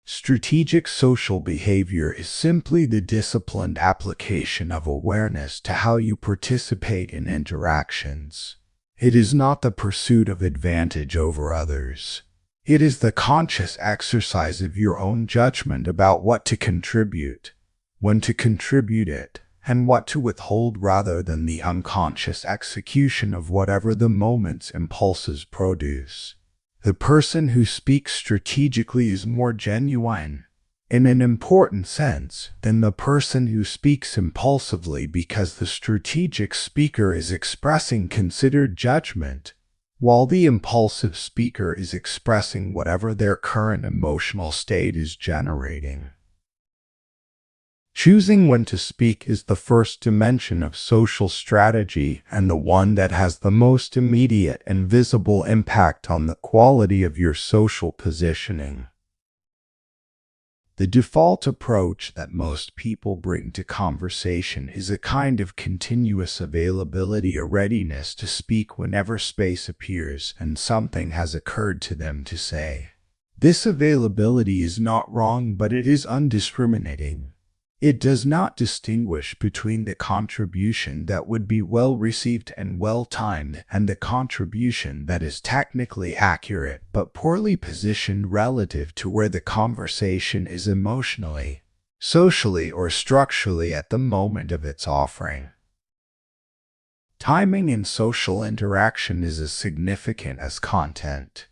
Strategic social behavior is simply the disciplined application of awareness to how you participate in interactions. It is not the pursuit of advantage over others. It is the conscious exercise of your own judgment about what to contribute, when to contribute it, and what to withhold, rather than the unconscious execution of whatever the moment's impulses produce. The person who speaks strategically is more genuine. in an important sense, than the person who speaks impulsively because the strategic speaker is expressing considered judgment, while the impulsive speaker is expressing whatever their current emotional state is generating. Choosing when to speak is the first dimension of social strategy and the one that has the most immediate and visible impact on the quality of your social positioning. The default approach that most people bring to conversation is a kind of continuous availability or readiness to speak whenever space appears and something has occurred to them to say. This availability is not wrong, but it is undiscriminating. It does not distinguish between the contribution that would be well received and well timed and the contribution that is technically accurate but poorly positioned relative to where the conversation is emotionally, socially, or structurally at the moment of its offering. Timing in social interaction is as significant as content.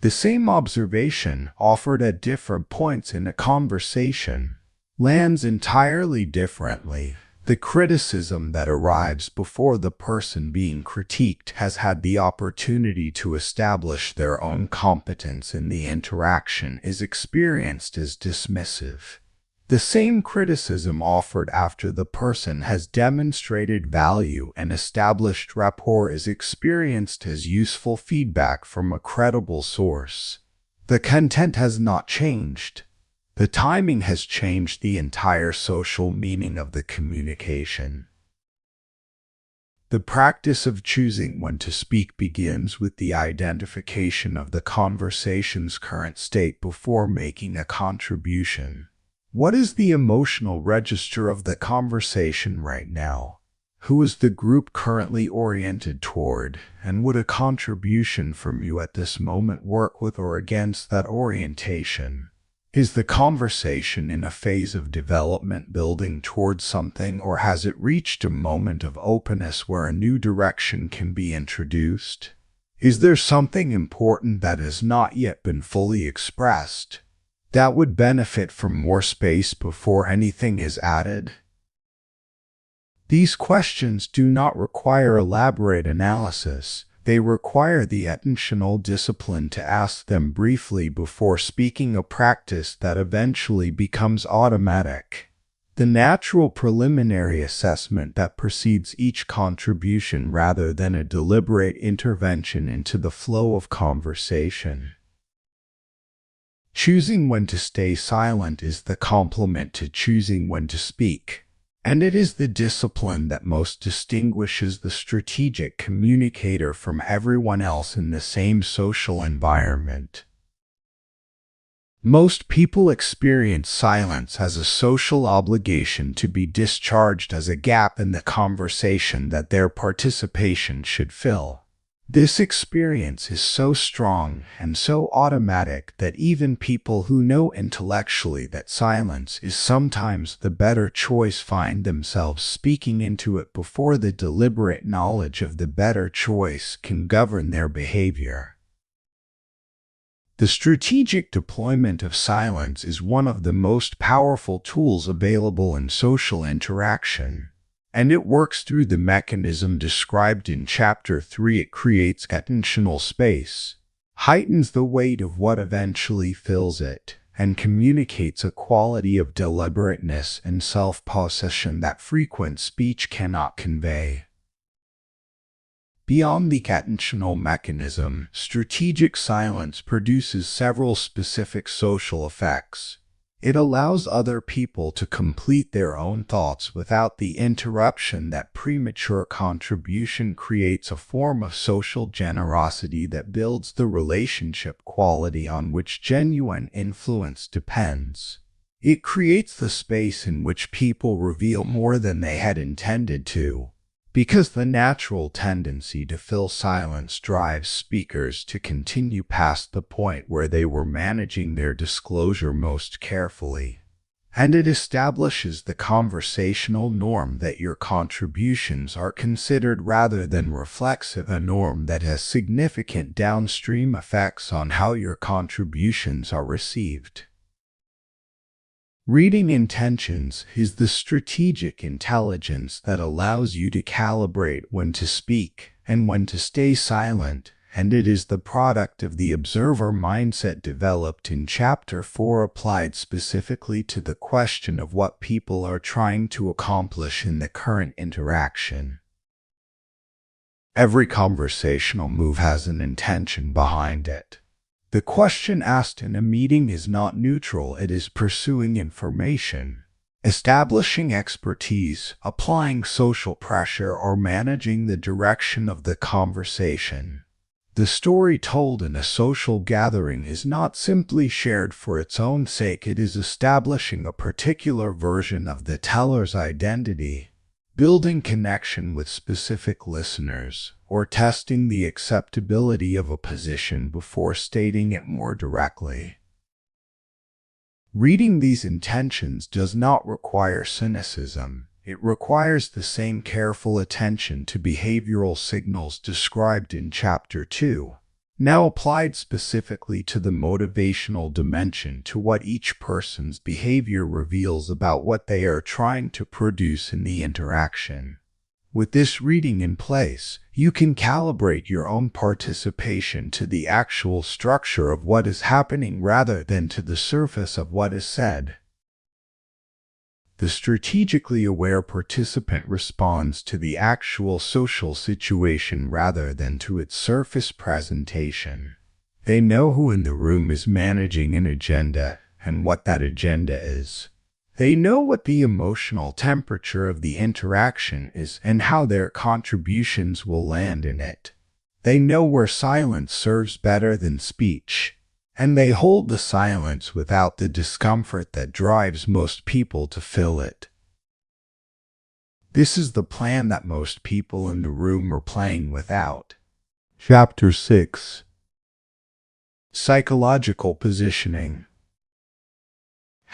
The same observation offered at different points in a conversation lands entirely differently. The criticism that arrives before the person being critiqued has had the opportunity to establish their own competence in the interaction is experienced as dismissive. The same criticism offered after the person has demonstrated value and established rapport is experienced as useful feedback from a credible source. The content has not changed. The timing has changed the entire social meaning of the communication. The practice of choosing when to speak begins with the identification of the conversation's current state before making a contribution. What is the emotional register of the conversation right now? Who is the group currently oriented toward, and would a contribution from you at this moment work with or against that orientation? Is the conversation in a phase of development building towards something, or has it reached a moment of openness where a new direction can be introduced? Is there something important that has not yet been fully expressed that would benefit from more space before anything is added? These questions do not require elaborate analysis. They require the attentional discipline to ask them briefly before speaking, a practice that eventually becomes automatic. The natural preliminary assessment that precedes each contribution rather than a deliberate intervention into the flow of conversation. Choosing when to stay silent is the complement to choosing when to speak. And it is the discipline that most distinguishes the strategic communicator from everyone else in the same social environment. Most people experience silence as a social obligation to be discharged as a gap in the conversation that their participation should fill. This experience is so strong and so automatic that even people who know intellectually that silence is sometimes the better choice find themselves speaking into it before the deliberate knowledge of the better choice can govern their behavior. The strategic deployment of silence is one of the most powerful tools available in social interaction. And it works through the mechanism described in Chapter 3. It creates attentional space, heightens the weight of what eventually fills it, and communicates a quality of deliberateness and self-possession that frequent speech cannot convey. Beyond the attentional mechanism, strategic silence produces several specific social effects. It allows other people to complete their own thoughts without the interruption that premature contribution creates, a form of social generosity that builds the relationship quality on which genuine influence depends. It creates the space in which people reveal more than they had intended to, because the natural tendency to fill silence drives speakers to continue past the point where they were managing their disclosure most carefully. And it establishes the conversational norm that your contributions are considered rather than reflexive, a norm that has significant downstream effects on how your contributions are received. Reading intentions is the strategic intelligence that allows you to calibrate when to speak and when to stay silent, and it is the product of the observer mindset developed in Chapter 4 applied specifically to the question of what people are trying to accomplish in the current interaction. Every conversational move has an intention behind it. The question asked in a meeting is not neutral, it is pursuing information, establishing expertise, applying social pressure, or managing the direction of the conversation. The story told in a social gathering is not simply shared for its own sake, it is establishing a particular version of the teller's identity, building connection with specific listeners, or testing the acceptability of a position before stating it more directly. Reading these intentions does not require cynicism. It requires the same careful attention to behavioral signals described in Chapter 2, now applied specifically to the motivational dimension, to what each person's behavior reveals about what they are trying to produce in the interaction. With this reading in place, you can calibrate your own participation to the actual structure of what is happening rather than to the surface of what is said. The strategically aware participant responds to the actual social situation rather than to its surface presentation. They know who in the room is managing an agenda and what that agenda is. They know what the emotional temperature of the interaction is and how their contributions will land in it. They know where silence serves better than speech, and they hold the silence without the discomfort that drives most people to fill it. This is the plan that most people in the room are playing without. Chapter 6. Psychological Positioning.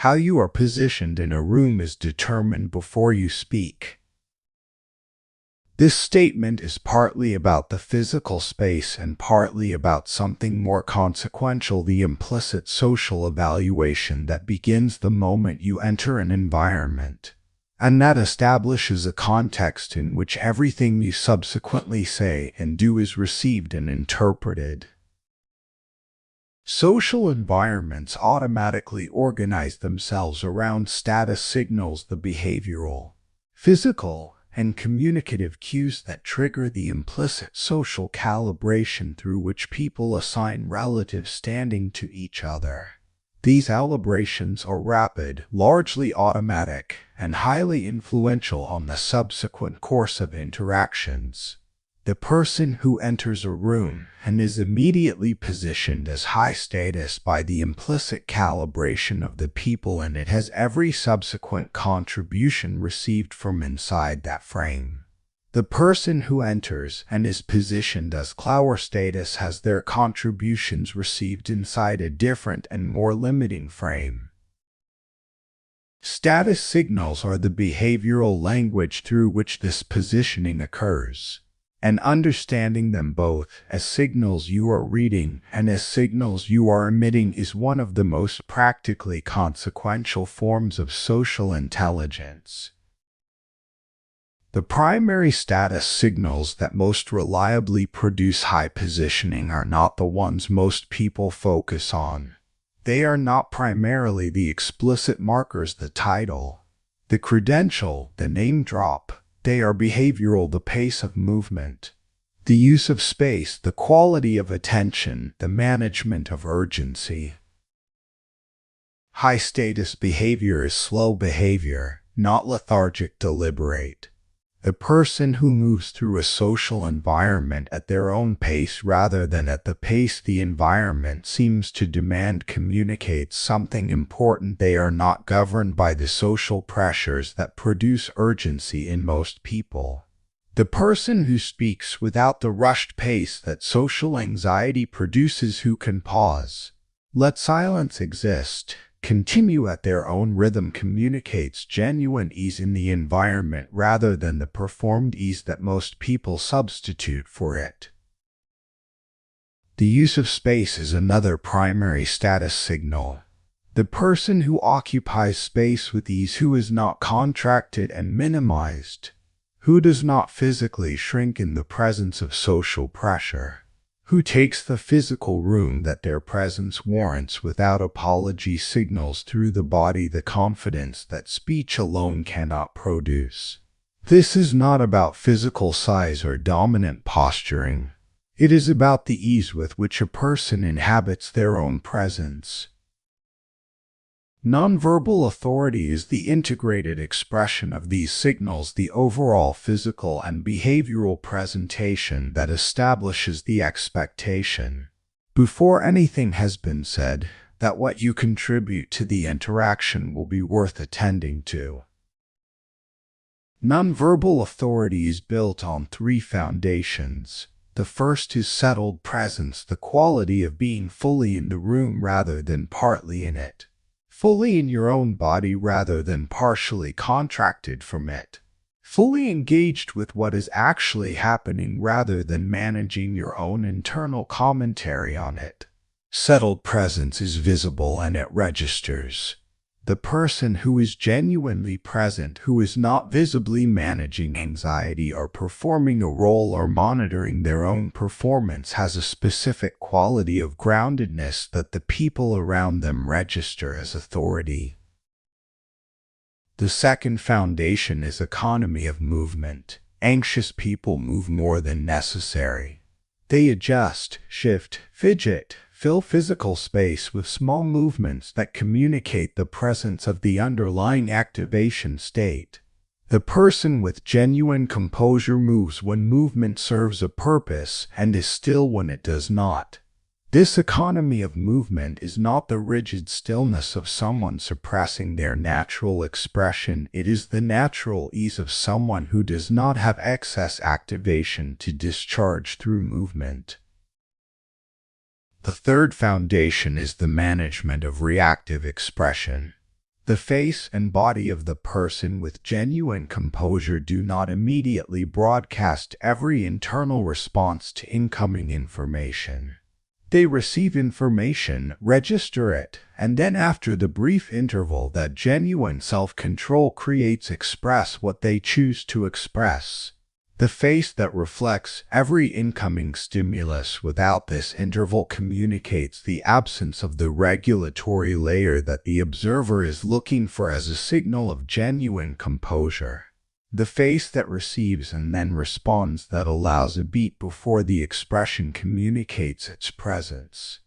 How you are positioned in a room is determined before you speak. This statement is partly about the physical space and partly about something more consequential, the implicit social evaluation that begins the moment you enter an environment, and that establishes a context in which everything you subsequently say and do is received and interpreted. Social environments automatically organize themselves around status signals, the behavioral, physical, and communicative cues that trigger the implicit social calibration through which people assign relative standing to each other. These calibrations are rapid, largely automatic, and highly influential on the subsequent course of interactions. The person who enters a room and is immediately positioned as high status by the implicit calibration of the people in it has every subsequent contribution received from inside that frame. The person who enters and is positioned as lower status has their contributions received inside a different and more limiting frame. Status signals are the behavioral language through which this positioning occurs, and understanding them both as signals you are reading and as signals you are emitting is one of the most practically consequential forms of social intelligence. The primary status signals that most reliably produce high positioning are not the ones most people focus on. They are not primarily the explicit markers, the title, the credential, the name drop. They are behavioral, the pace of movement, the use of space, the quality of attention, the management of urgency. High-status behavior is slow behavior, not lethargic, deliberate. A person who moves through a social environment at their own pace rather than at the pace the environment seems to demand communicates something important. They are not governed by the social pressures that produce urgency in most people. The person who speaks without the rushed pace that social anxiety produces, who can pause, let silence exist, continue at their own rhythm, communicates genuine ease in the environment rather than the performed ease that most people substitute for it. The use of space is another primary status signal. The person who occupies space with ease, who is not contracted and minimized, who does not physically shrink in the presence of social pressure, who takes the physical room that their presence warrants without apology, signals through the body the confidence that speech alone cannot produce. This is not about physical size or dominant posturing. It is about the ease with which a person inhabits their own presence. Nonverbal authority is the integrated expression of these signals, the overall physical and behavioral presentation that establishes the expectation, before anything has been said, that what you contribute to the interaction will be worth attending to. Nonverbal authority is built on three foundations. The first is settled presence, the quality of being fully in the room rather than partly in it. Fully in your own body rather than partially contracted from it. Fully engaged with what is actually happening rather than managing your own internal commentary on it. Settled presence is visible and it registers. The person who is genuinely present, who is not visibly managing anxiety or performing a role or monitoring their own performance, has a specific quality of groundedness that the people around them register as authority. The second foundation is economy of movement. Anxious people move more than necessary. They adjust, shift, fidget, fill physical space with small movements that communicate the presence of the underlying activation state. The person with genuine composure moves when movement serves a purpose and is still when it does not. This economy of movement is not the rigid stillness of someone suppressing their natural expression. It is the natural ease of someone who does not have excess activation to discharge through movement. The third foundation is the management of reactive expression. The face and body of the person with genuine composure do not immediately broadcast every internal response to incoming information. They receive information, register it, and then after the brief interval that genuine self-control creates, express what they choose to express. The face that reflects every incoming stimulus without this interval communicates the absence of the regulatory layer that the observer is looking for as a signal of genuine composure. The face that receives and then responds, that allows a beat before the expression, communicates its presence.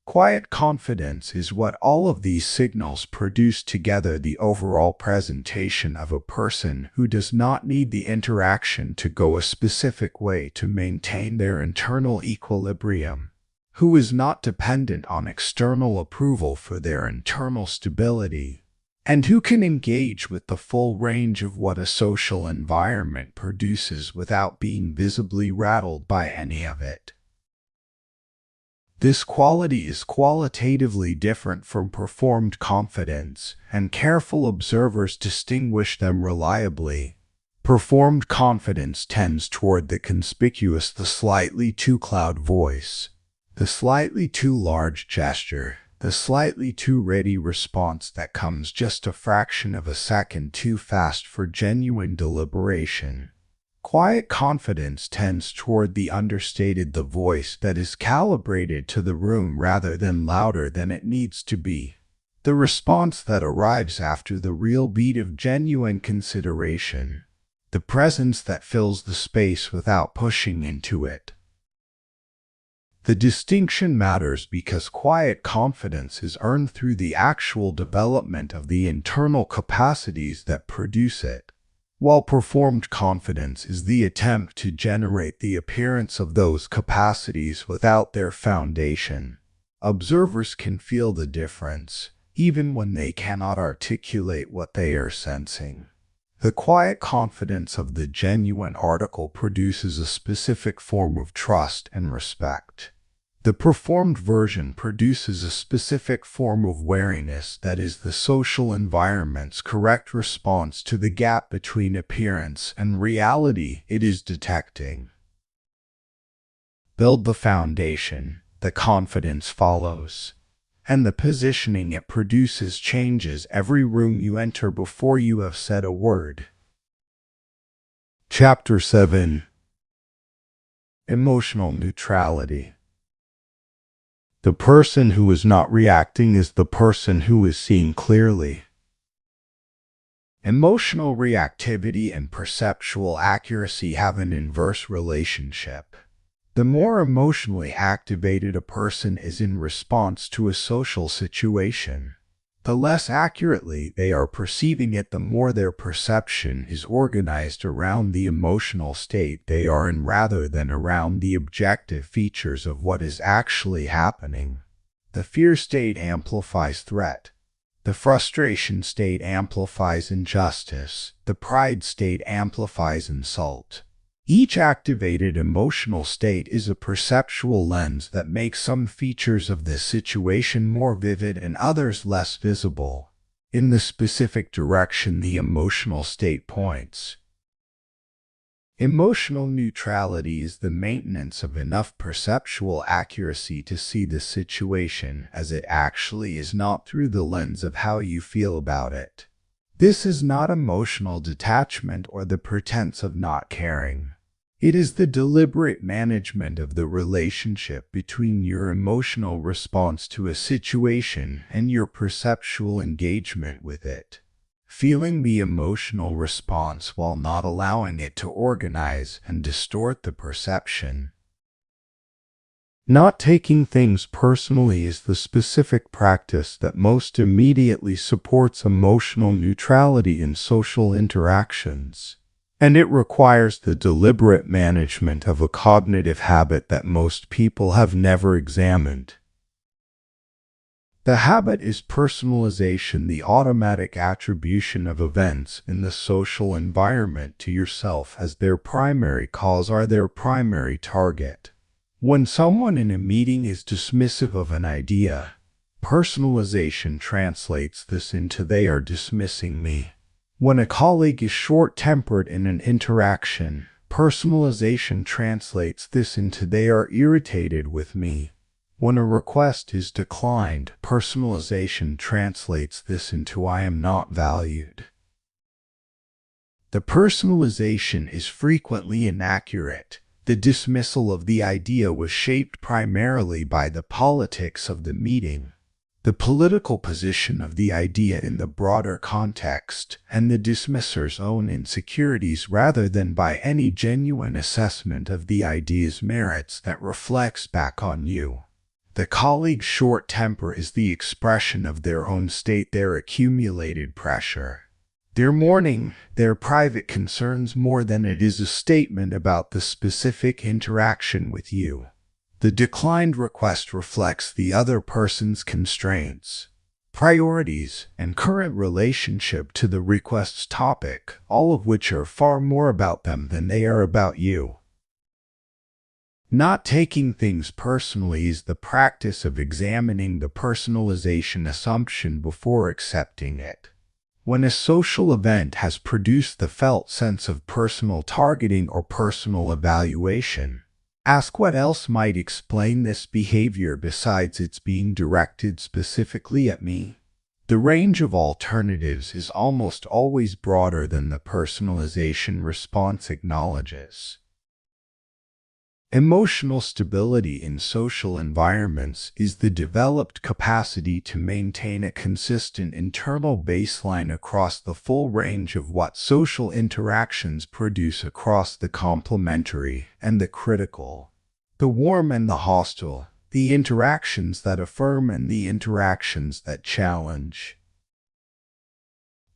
Quiet confidence is what all of these signals produce together, the overall presentation of a person who does not need the interaction to go a specific way to maintain their internal equilibrium, who is not dependent on external approval for their internal stability, and who can engage with the full range of what a social environment produces without being visibly rattled by any of it. This quality is qualitatively different from performed confidence, and careful observers distinguish them reliably. Performed confidence tends toward the conspicuous, the slightly too loud voice, the slightly too large gesture, the slightly too ready response that comes just a fraction of a second too fast for genuine deliberation. Quiet confidence tends toward the understated, the voice that is calibrated to the room rather than louder than it needs to be. The response that arrives after the real beat of genuine consideration. The presence that fills the space without pushing into it. The distinction matters because quiet confidence is earned through the actual development of the internal capacities that produce it, while performed confidence is the attempt to generate the appearance of those capacities without their foundation. Observers can feel the difference, even when they cannot articulate what they are sensing. The quiet confidence of the genuine article produces a specific form of trust and respect. The performed version produces a specific form of wariness that is the social environment's correct response to the gap between appearance and reality it is detecting. Build the foundation, the confidence follows. and the positioning it produces changes every room you enter before you have said a word. Chapter 7. Emotional Neutrality. The person who is not reacting is the person who is seeing clearly. Emotional reactivity and perceptual accuracy have an inverse relationship. The more emotionally activated a person is in response to a social situation, the less accurately they are perceiving it, the more their perception is organized around the emotional state they are in rather than around the objective features of what is actually happening. The fear state amplifies threat. The frustration state amplifies injustice. The pride state amplifies insult. Each activated emotional state is a perceptual lens that makes some features of the situation more vivid and others less visible, in the specific direction the emotional state points. Emotional neutrality is the maintenance of enough perceptual accuracy to see the situation as it actually is, not through the lens of how you feel about it. This is not emotional detachment or the pretense of not caring. It is the deliberate management of the relationship between your emotional response to a situation and your perceptual engagement with it. Feeling the emotional response while not allowing it to organize and distort the perception. Not taking things personally is the specific practice that most immediately supports emotional neutrality in social interactions, and it requires the deliberate management of a cognitive habit that most people have never examined. The habit is personalization, the automatic attribution of events in the social environment to yourself as their primary cause or their primary target. When someone in a meeting is dismissive of an idea, personalization translates this into "they are dismissing me." When a colleague is short-tempered in an interaction, personalization translates this into "they are irritated with me." When a request is declined, personalization translates this into "I am not valued." The personalization is frequently inaccurate. The dismissal of the idea was shaped primarily by the politics of the meeting, the political position of the idea in the broader context, and the dismisser's own insecurities rather than by any genuine assessment of the idea's merits that reflects back on you. The colleague's short temper is the expression of their own state, their accumulated pressure, their mourning, their private concerns more than it is a statement about the specific interaction with you. The declined request reflects the other person's constraints, priorities, and current relationship to the request's topic, all of which are far more about them than they are about you. Not taking things personally is the practice of examining the personalization assumption before accepting it. When a social event has produced the felt sense of personal targeting or personal evaluation, ask what else might explain this behavior besides its being directed specifically at me. The range of alternatives is almost always broader than the personalization response acknowledges. Emotional stability in social environments is the developed capacity to maintain a consistent internal baseline across the full range of what social interactions produce across the complementary and the critical, the warm and the hostile, the interactions that affirm and the interactions that challenge.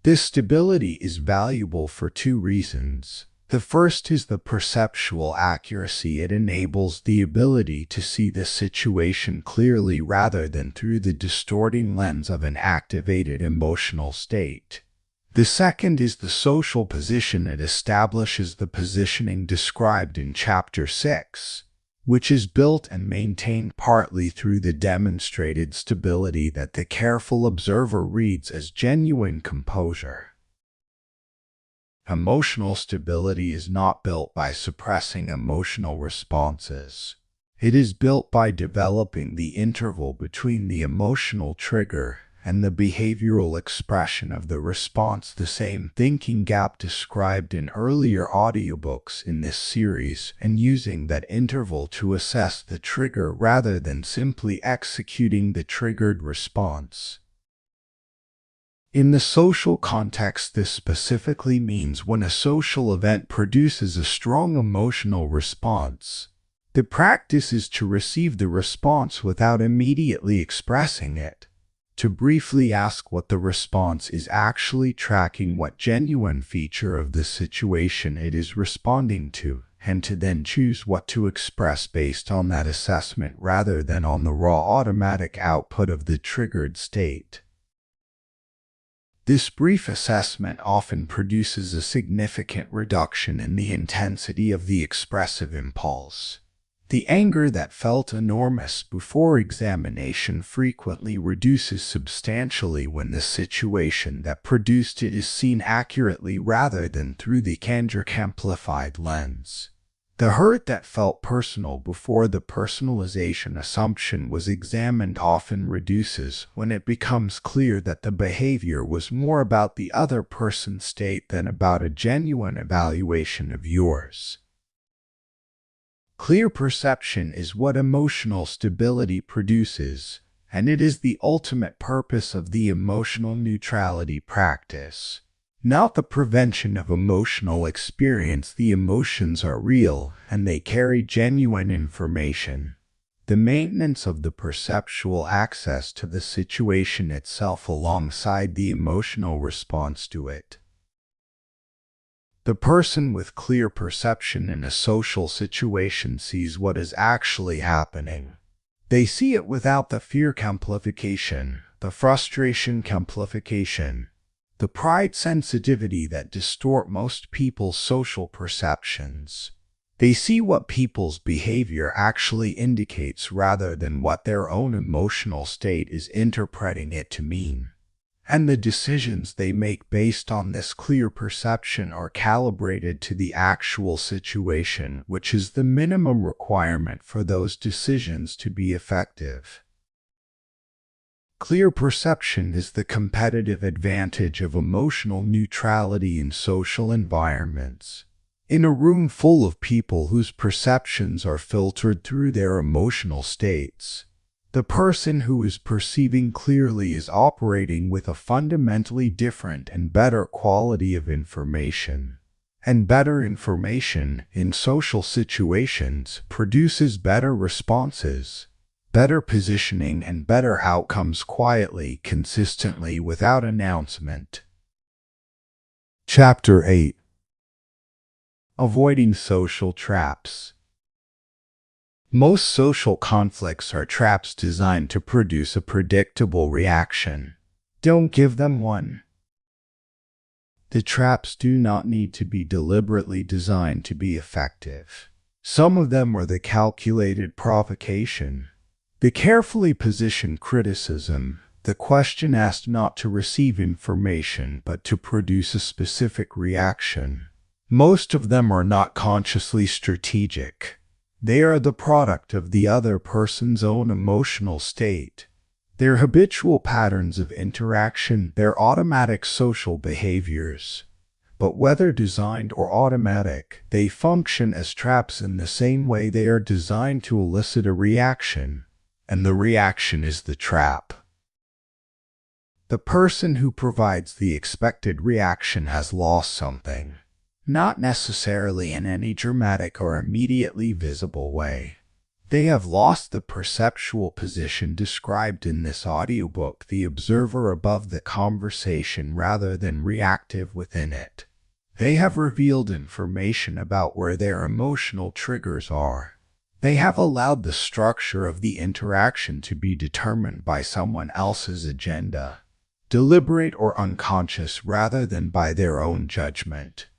This stability is valuable for two reasons. The first is the perceptual accuracy. It enables the ability to see the situation clearly rather than through the distorting lens of an activated emotional state. The second is the social position. It establishes the positioning described in Chapter 6, which is built and maintained partly through the demonstrated stability that the careful observer reads as genuine composure. Emotional stability is not built by suppressing emotional responses. It is built by developing the interval between the emotional trigger and the behavioral expression of the response, the same thinking gap described in earlier audiobooks in this series, and using that interval to assess the trigger rather than simply executing the triggered response. In the social context, this specifically means when a social event produces a strong emotional response. The practice is to receive the response without immediately expressing it, to briefly ask what the response is actually tracking, what genuine feature of the situation it is responding to, and to then choose what to express based on that assessment rather than on the raw automatic output of the triggered state. This brief assessment often produces a significant reduction in the intensity of the expressive impulse. The anger that felt enormous before examination frequently reduces substantially when the situation that produced it is seen accurately rather than through the Kendrick-amplified lens. The hurt that felt personal before the personalization assumption was examined often reduces when it becomes clear that the behavior was more about the other person's state than about a genuine evaluation of yours. Clear perception is what emotional stability produces, and it is the ultimate purpose of the emotional neutrality practice. Not the prevention of emotional experience. The emotions are real, and they carry genuine information. The maintenance of the perceptual access to the situation itself alongside the emotional response to it. The person with clear perception in a social situation sees what is actually happening. They see it without the fear amplification, the frustration amplification, the pride sensitivity that distort most people's social perceptions. They see what people's behavior actually indicates rather than what their own emotional state is interpreting it to mean. And the decisions they make based on this clear perception are calibrated to the actual situation, which is the minimum requirement for those decisions to be effective. Clear perception is the competitive advantage of emotional neutrality in social environments. In a room full of people whose perceptions are filtered through their emotional states, the person who is perceiving clearly is operating with a fundamentally different and better quality of information. And better information in social situations produces better responses, better positioning, and better outcomes quietly, consistently, without announcement. Chapter 8. Avoiding social traps. Most social conflicts are traps designed to produce a predictable reaction. Don't give them one. The traps do not need to be deliberately designed to be effective. Some of them are the calculated provocation, the carefully positioned criticism, the question asked not to receive information but to produce a specific reaction. Most of them are not consciously strategic. They are the product of the other person's own emotional state, their habitual patterns of interaction, their automatic social behaviors. But whether designed or automatic, they function as traps in the same way they are designed to elicit a reaction, and the reaction is the trap. The person who provides the expected reaction has lost something. Not necessarily in any dramatic or immediately visible way. They have lost the perceptual position described in this audiobook, the observer above the conversation rather than reactive within it. They have revealed information about where their emotional triggers are. They have allowed the structure of the interaction to be determined by someone else's agenda, deliberate or unconscious, rather than by their own judgment.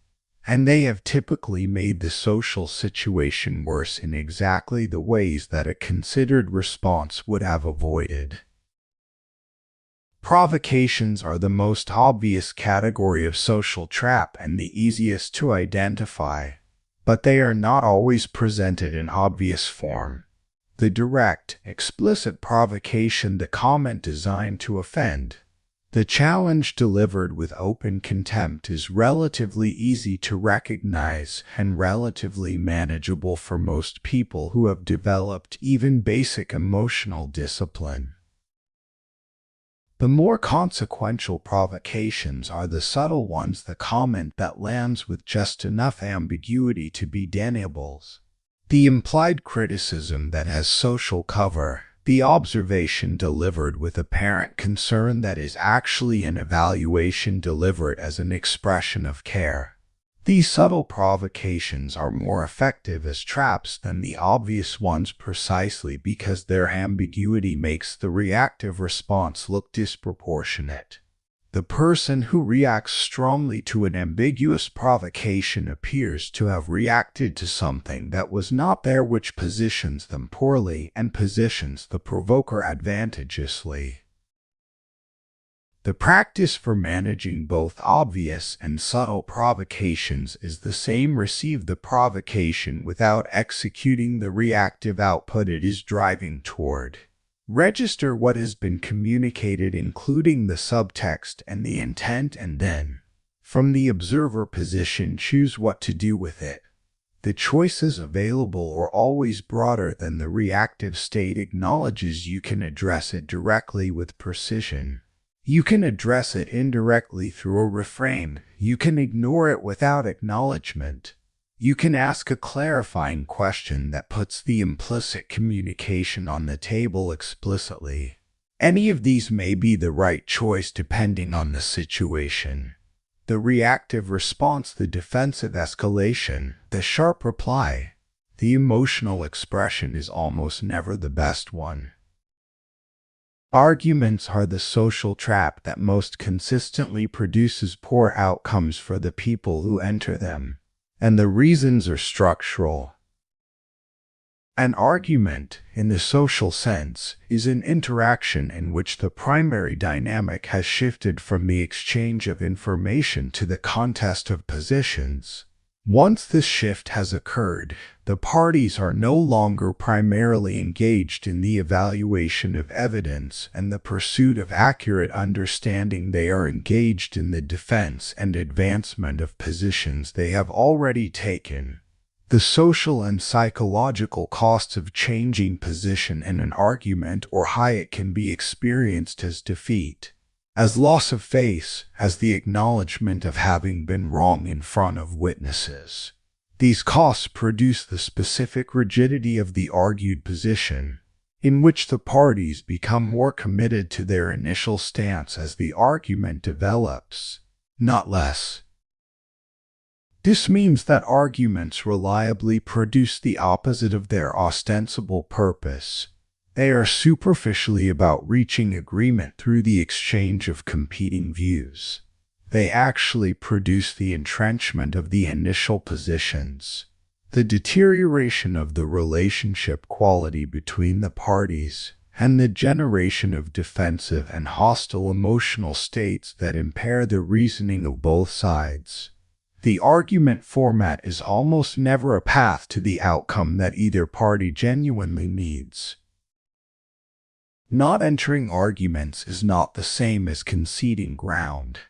And they have typically made the social situation worse in exactly the ways that a considered response would have avoided. Provocations are the most obvious category of social trap and the easiest to identify, but they are not always presented in obvious form. The direct, explicit provocation, the comment designed to offend. The challenge delivered with open contempt is relatively easy to recognize and relatively manageable for most people who have developed even basic emotional discipline. The more consequential provocations are the subtle ones, the comment that lands with just enough ambiguity to be deniables, the implied criticism that has social cover, the observation delivered with apparent concern that is actually an evaluation delivered as an expression of care. These subtle provocations are more effective as traps than the obvious ones precisely because their ambiguity makes the reactive response look disproportionate. The person who reacts strongly to an ambiguous provocation appears to have reacted to something that was not there, which positions them poorly and positions the provoker advantageously. The practice for managing both obvious and subtle provocations is the same. Receive the provocation without executing the reactive output it is driving toward. Register what has been communicated, including the subtext and the intent, and then, from the observer position, choose what to do with it. The choices available are always broader than the reactive state acknowledges. You can address it directly with precision. You can address it indirectly through a refrain. You can ignore it without acknowledgement. You can ask a clarifying question that puts the implicit communication on the table explicitly. Any of these may be the right choice depending on the situation. The reactive response, the defensive escalation, the sharp reply, the emotional expression is almost never the best one. Arguments are the social trap that most consistently produces poor outcomes for the people who enter them. And the reasons are structural. An argument, in the social sense, is an interaction in which the primary dynamic has shifted from the exchange of information to the contest of positions. Once this shift has occurred, the parties are no longer primarily engaged in the evaluation of evidence and the pursuit of accurate understanding. They are engaged in the defense and advancement of positions they have already taken. The social and psychological costs of changing position in an argument or it can be experienced as defeat, as loss of face, as the acknowledgement of having been wrong in front of witnesses. These costs produce the specific rigidity of the argued position, in which the parties become more committed to their initial stance as the argument develops, not less. This means that arguments reliably produce the opposite of their ostensible purpose. They are superficially about reaching agreement through the exchange of competing views. They actually produce the entrenchment of the initial positions, the deterioration of the relationship quality between the parties, and the generation of defensive and hostile emotional states that impair the reasoning of both sides. The argument format is almost never a path to the outcome that either party genuinely needs. Not entering arguments is not the same as conceding ground.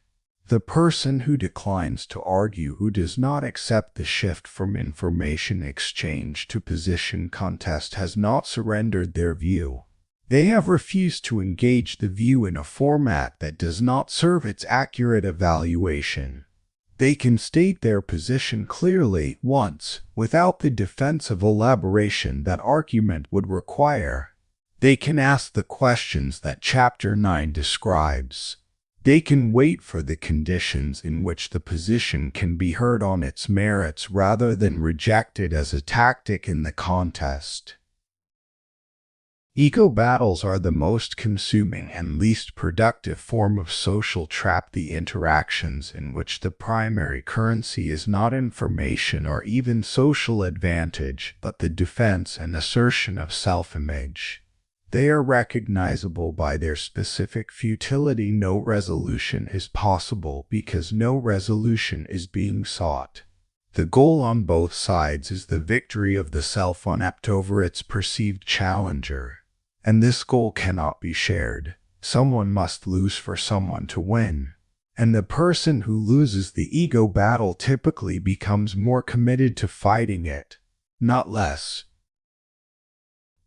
The person who declines to argue, who does not accept the shift from information exchange to position contest, has not surrendered their view. They have refused to engage the view in a format that does not serve its accurate evaluation. They can state their position clearly once, without the defensive elaboration that argument would require. They can ask the questions that Chapter 9 describes. They can wait for the conditions in which the position can be heard on its merits rather than rejected as a tactic in the contest. Ego battles are the most consuming and least productive form of social trap, the interactions in which the primary currency is not information or even social advantage, but the defense and assertion of self-image. They are recognizable by their specific futility. No resolution is possible because no resolution is being sought. The goal on both sides is the victory of the self-inept over its perceived challenger, and this goal cannot be shared. Someone must lose for someone to win, and the person who loses the ego battle typically becomes more committed to fighting it, not less.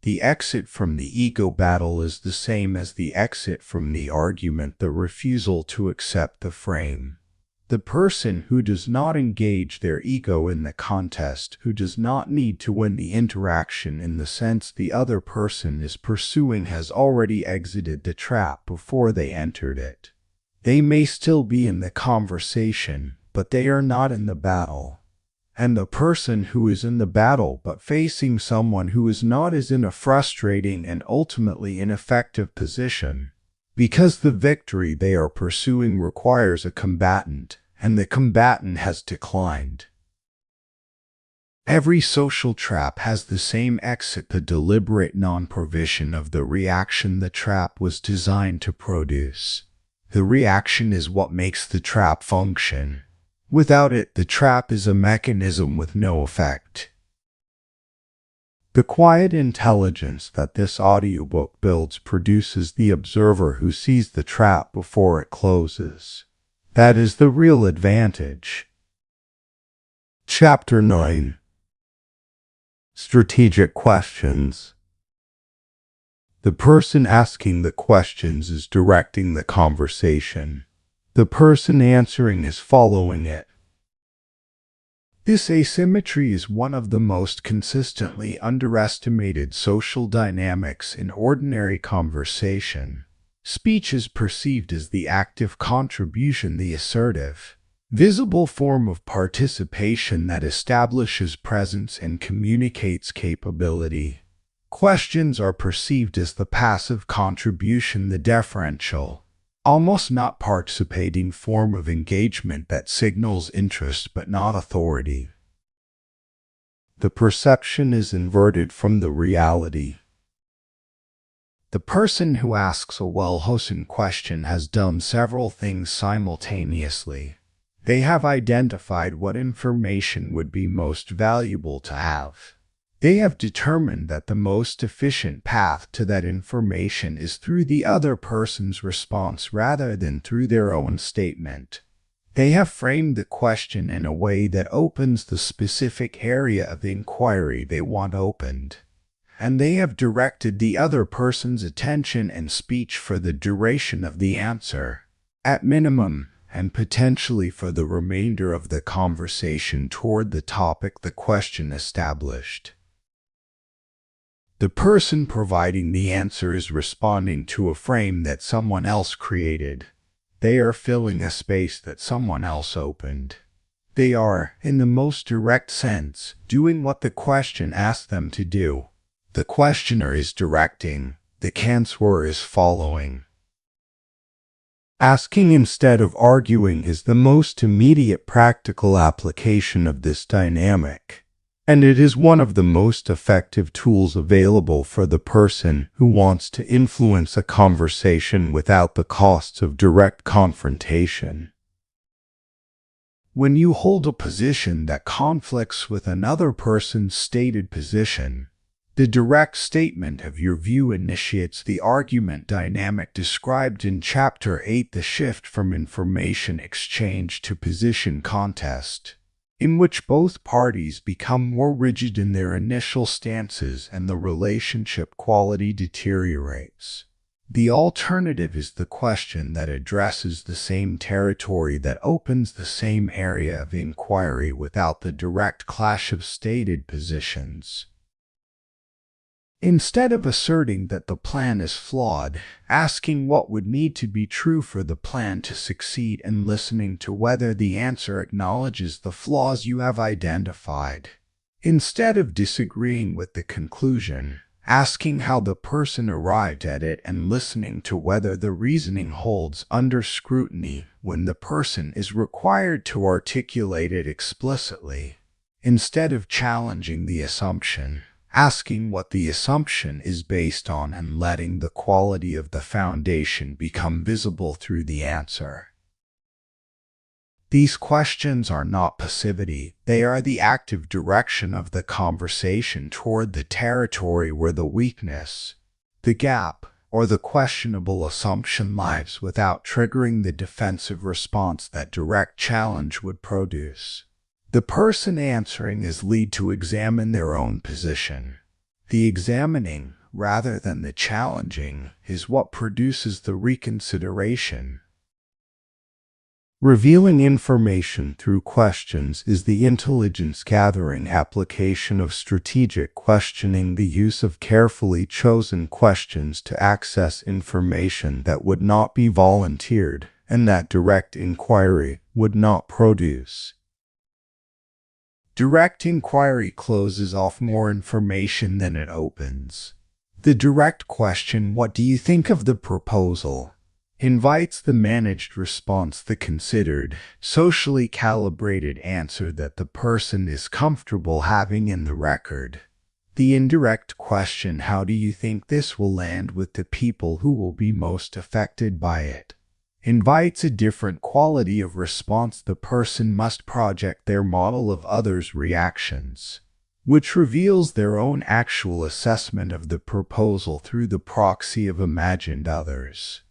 The exit from the ego battle is the same as the exit from the argument, the refusal to accept the frame. The person who does not engage their ego in the contest, who does not need to win the interaction in the sense the other person is pursuing, has already exited the trap before they entered it. They may still be in the conversation, but they are not in the battle. And the person who is in the battle but facing someone who is not is in a frustrating and ultimately ineffective position, because the victory they are pursuing requires a combatant, and the combatant has declined. Every social trap has the same exit, the deliberate non-provision of the reaction the trap was designed to produce. The reaction is what makes the trap function. Without it, the trap is a mechanism with no effect. The quiet intelligence that this audiobook builds produces the observer who sees the trap before it closes. That is the real advantage. Chapter 9. Strategic Questions. The person asking the questions is directing the conversation. The person answering is following it. This asymmetry is one of the most consistently underestimated social dynamics in ordinary conversation. Speech is perceived as the active contribution, the assertive, visible form of participation that establishes presence and communicates capability. Questions are perceived as the passive contribution, the deferential, almost not participating form of engagement that signals interest but not authority. The perception is inverted from the reality. The person who asks a well-chosen question has done several things simultaneously. They have identified what information would be most valuable to have. They have determined that the most efficient path to that information is through the other person's response rather than through their own statement. They have framed the question in a way that opens the specific area of inquiry they want opened, and they have directed the other person's attention and speech for the duration of the answer, at minimum, and potentially for the remainder of the conversation toward the topic the question established. The person providing the answer is responding to a frame that someone else created. They are filling a space that someone else opened. They are, in the most direct sense, doing what the question asked them to do. The questioner is directing, the answerer is following. Asking instead of arguing is the most immediate practical application of this dynamic, and it is one of the most effective tools available for the person who wants to influence a conversation without the costs of direct confrontation. When you hold a position that conflicts with another person's stated position, the direct statement of your view initiates the argument dynamic described in Chapter 8, the shift from information exchange to position contest, in which both parties become more rigid in their initial stances and the relationship quality deteriorates. The alternative is the question that addresses the same territory, that opens the same area of inquiry without the direct clash of stated positions. Instead of asserting that the plan is flawed, asking what would need to be true for the plan to succeed and listening to whether the answer acknowledges the flaws you have identified. Instead of disagreeing with the conclusion, asking how the person arrived at it and listening to whether the reasoning holds under scrutiny when the person is required to articulate it explicitly. Instead of challenging the assumption, asking what the assumption is based on and letting the quality of the foundation become visible through the answer. These questions are not passivity, they are the active direction of the conversation toward the territory where the weakness, the gap, or the questionable assumption lies without triggering the defensive response that direct challenge would produce. The person answering is led to examine their own position. The examining, rather than the challenging, is what produces the reconsideration. Revealing information through questions is the intelligence-gathering application of strategic questioning, the use of carefully chosen questions to access information that would not be volunteered and that direct inquiry would not produce. Direct inquiry closes off more information than it opens. The direct question, "What do you think of the proposal?" invites the managed response, the considered, socially calibrated answer that the person is comfortable having in the record. The indirect question, "How do you think this will land with the people who will be most affected by it?" invites a different quality of response. The person must project their model of others' reactions, which reveals their own actual assessment of the proposal through the proxy of imagined others.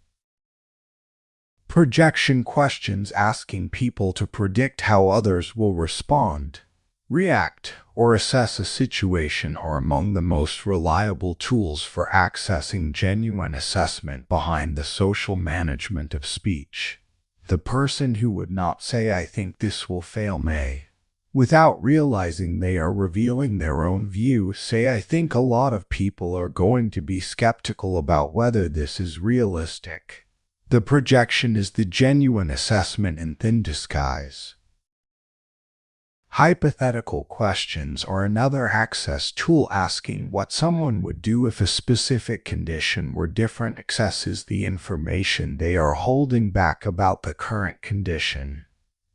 Projection questions asking people to predict how others will respond, react, or assess a situation are among the most reliable tools for accessing genuine assessment behind the social management of speech. The person who would not say, "I think this will fail," may, without realizing they are revealing their own view, say, "I think a lot of people are going to be skeptical about whether this is realistic." The projection is the genuine assessment in thin disguise. Hypothetical questions are another access tool asking what someone would do if a specific condition were different. Accesses the information they are holding back about the current condition.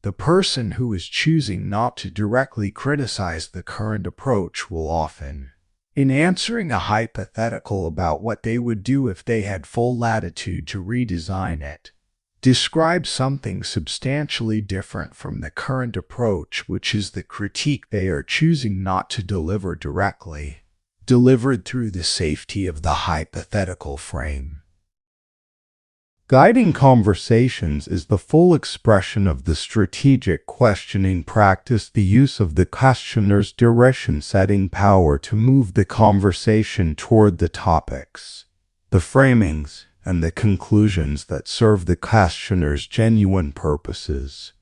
The person who is choosing not to directly criticize the current approach will often, in answering a hypothetical about what they would do if they had full latitude to redesign it, describe something substantially different from the current approach, which is the critique they are choosing not to deliver directly, delivered through the safety of the hypothetical frame. Guiding conversations is the full expression of the strategic questioning practice, the use of the questioner's direction-setting power to move the conversation toward the topics, the framings, and the conclusions that serve the questioner's genuine purposes.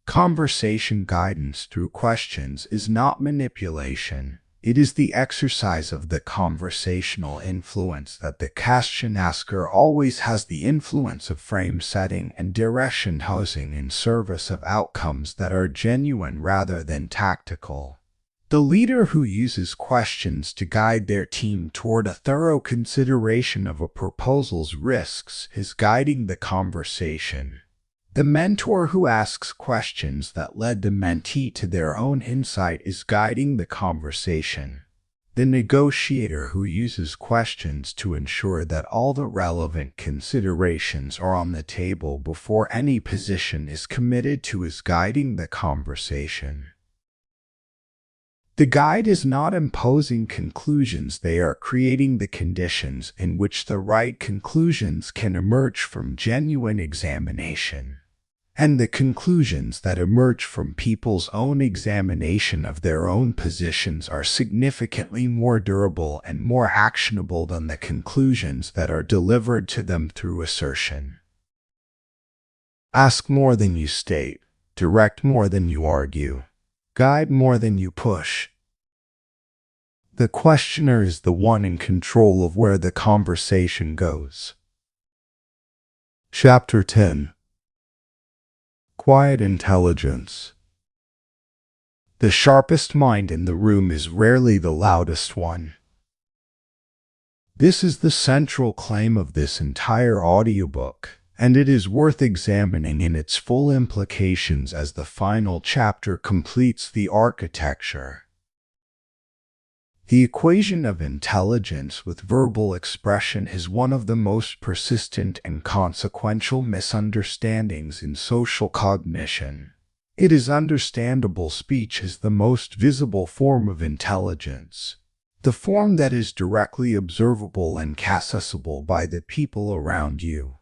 Conversation guidance through questions is not manipulation. It is the exercise of the conversational influence that the question asker always has, the influence of frame setting and direction housing in service of outcomes that are genuine rather than tactical. The leader who uses questions to guide their team toward a thorough consideration of a proposal's risks is guiding the conversation. The mentor who asks questions that led the mentee to their own insight is guiding the conversation. The negotiator who uses questions to ensure that all the relevant considerations are on the table before any position is committed to is guiding the conversation. The guide is not imposing conclusions, they are creating the conditions in which the right conclusions can emerge from genuine examination. And the conclusions that emerge from people's own examination of their own positions are significantly more durable and more actionable than the conclusions that are delivered to them through assertion. Ask more than you state, direct more than you argue, guide more than you push. The questioner is the one in control of where the conversation goes. Chapter 10. Quiet intelligence. The sharpest mind in the room is rarely the loudest one. This is the central claim of this entire audiobook, and it is worth examining in its full implications as the final chapter completes the architecture. The equation of intelligence with verbal expression is one of the most persistent and consequential misunderstandings in social cognition. It is understandable speech is the most visible form of intelligence, the form that is directly observable and accessible by the people around you.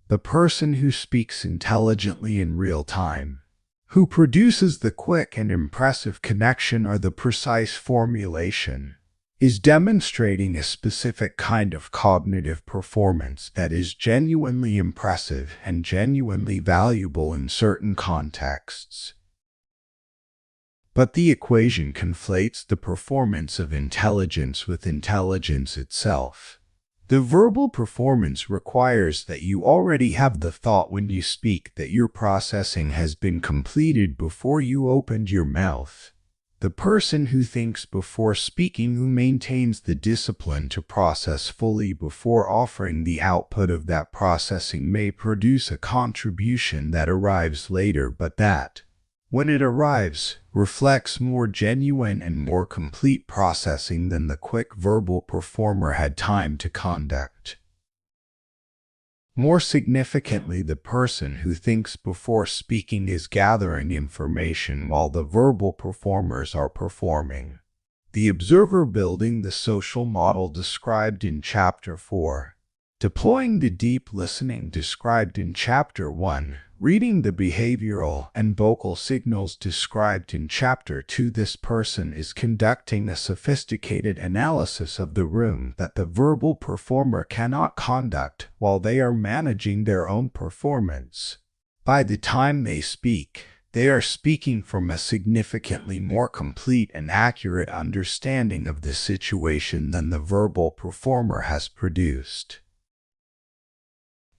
The person who speaks intelligently in real time, who produces the quick and impressive connection or the precise formulation, is demonstrating a specific kind of cognitive performance that is genuinely impressive and genuinely valuable in certain contexts. But the equation conflates the performance of intelligence with intelligence itself. The verbal performance requires that you already have the thought when you speak, that your processing has been completed before you opened your mouth. The person who thinks before speaking, who maintains the discipline to process fully before offering the output of that processing, may produce a contribution that arrives later, but that, when it arrives, reflects more genuine and more complete processing than the quick verbal performer had time to conduct. More significantly, the person who thinks before speaking is gathering information while the verbal performers are performing. The observer building the social model described in Chapter 4, deploying the deep listening described in Chapter 1, reading the behavioral and vocal signals described in Chapter 2. This person is conducting a sophisticated analysis of the room that the verbal performer cannot conduct while they are managing their own performance. By the time they speak, they are speaking from a significantly more complete and accurate understanding of the situation than the verbal performer has produced.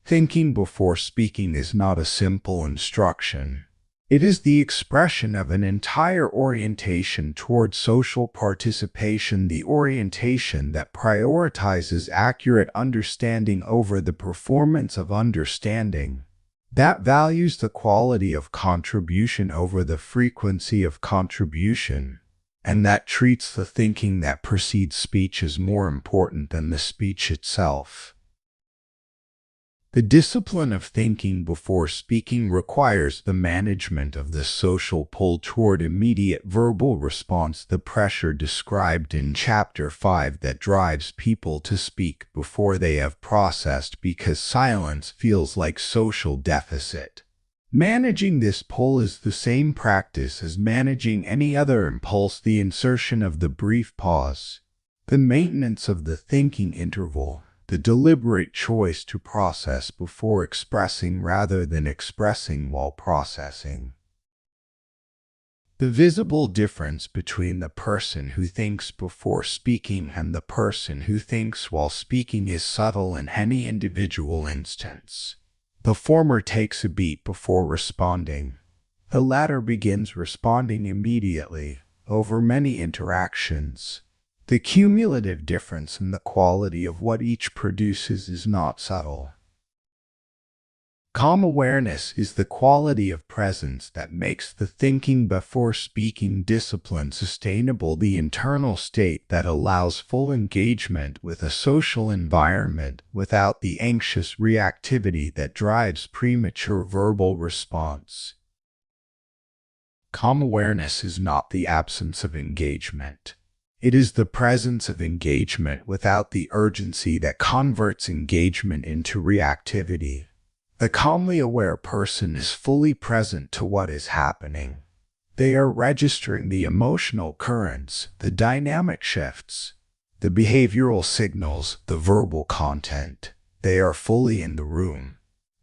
Thinking before speaking is not a simple instruction. It is the expression of an entire orientation toward social participation, the orientation that prioritizes accurate understanding over the performance of understanding, that values the quality of contribution over the frequency of contribution, and that treats the thinking that precedes speech as more important than the speech itself. The discipline of thinking before speaking requires the management of the social pull toward immediate verbal response, the pressure described in Chapter 5 that drives people to speak before they have processed because silence feels like social deficit. Managing this pull is the same practice as managing any other impulse: the insertion of the brief pause, the maintenance of the thinking interval, the deliberate choice to process before expressing rather than expressing while processing. The visible difference between the person who thinks before speaking and the person who thinks while speaking is subtle in any individual instance. The former takes a beat before responding. The latter begins responding immediately, over many interactions. The cumulative difference in the quality of what each produces is not subtle. Calm awareness is the quality of presence that makes the thinking before speaking discipline sustainable, the internal state that allows full engagement with a social environment without the anxious reactivity that drives premature verbal response. Calm awareness is not the absence of engagement. It is the presence of engagement without the urgency that converts engagement into reactivity. The calmly aware person is fully present to what is happening. They are registering the emotional currents, the dynamic shifts, the behavioral signals, the verbal content. They are fully in the room.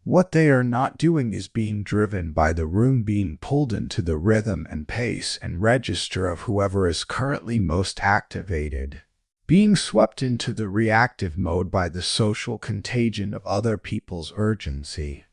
What they are not doing is being driven by the room, being pulled into the rhythm and pace and register of whoever is currently most activated, being swept into the reactive mode by the social contagion of other people's urgency.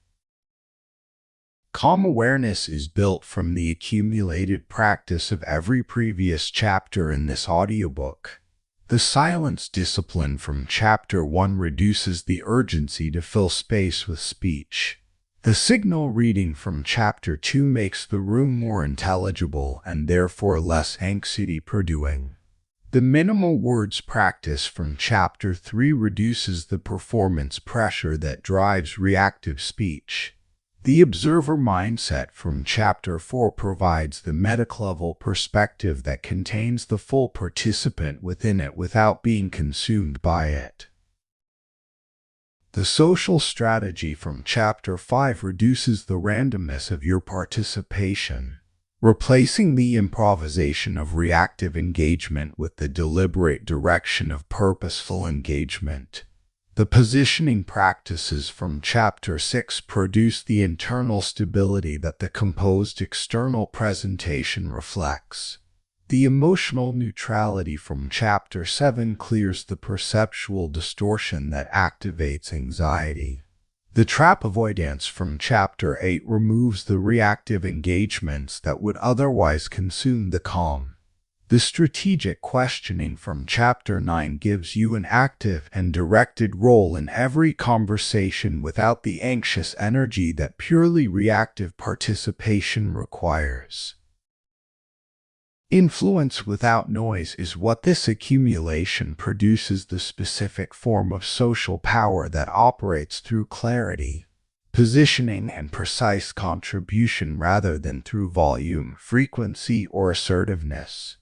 Calm awareness is built from the accumulated practice of every previous chapter in this audiobook. The silence discipline from Chapter 1 reduces the urgency to fill space with speech. The signal reading from Chapter 2 makes the room more intelligible and therefore less anxiety-producing. The minimal words practice from Chapter 3 reduces the performance pressure that drives reactive speech. The observer mindset from Chapter 4 provides the meta-level perspective that contains the full participant within it without being consumed by it. The social strategy from Chapter 5 reduces the randomness of your participation, replacing the improvisation of reactive engagement with the deliberate direction of purposeful engagement. The positioning practices from Chapter 6 produce the internal stability that the composed external presentation reflects. The emotional neutrality from Chapter 7 clears the perceptual distortion that activates anxiety. The trap avoidance from Chapter 8 removes the reactive engagements that would otherwise consume the calm. The strategic questioning from Chapter 9 gives you an active and directed role in every conversation without the anxious energy that purely reactive participation requires. Influence without noise is what this accumulation produces, the specific form of social power that operates through clarity, positioning, and precise contribution rather than through volume, frequency, or assertiveness.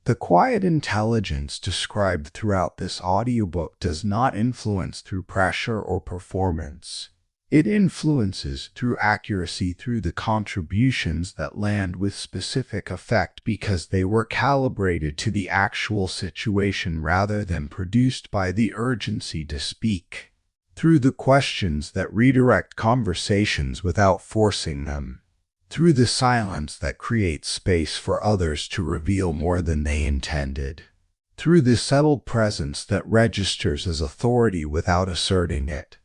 The quiet intelligence described throughout this audiobook does not influence through pressure or performance. It influences through accuracy, through the contributions that land with specific effect because they were calibrated to the actual situation rather than produced by the urgency to speak, through the questions that redirect conversations without forcing them, through the silence that creates space for others to reveal more than they intended, through the settled presence that registers as authority without asserting it,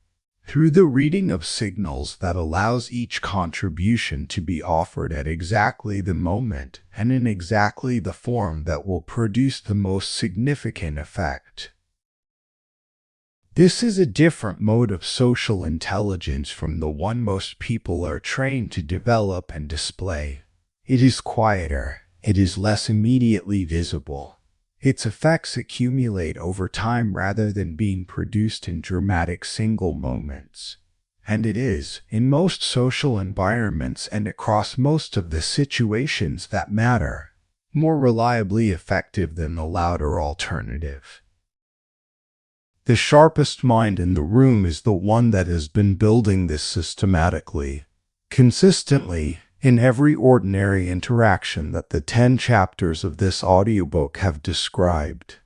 through the reading of signals that allows each contribution to be offered at exactly the moment and in exactly the form that will produce the most significant effect. This is a different mode of social intelligence from the one most people are trained to develop and display. It is quieter, it is less immediately visible. Its effects accumulate over time rather than being produced in dramatic single moments. And it is, in most social environments and across most of the situations that matter, more reliably effective than the louder alternative. The sharpest mind in the room is the one that has been building this systematically, consistently, in every ordinary interaction that the 10 chapters of this audiobook have described.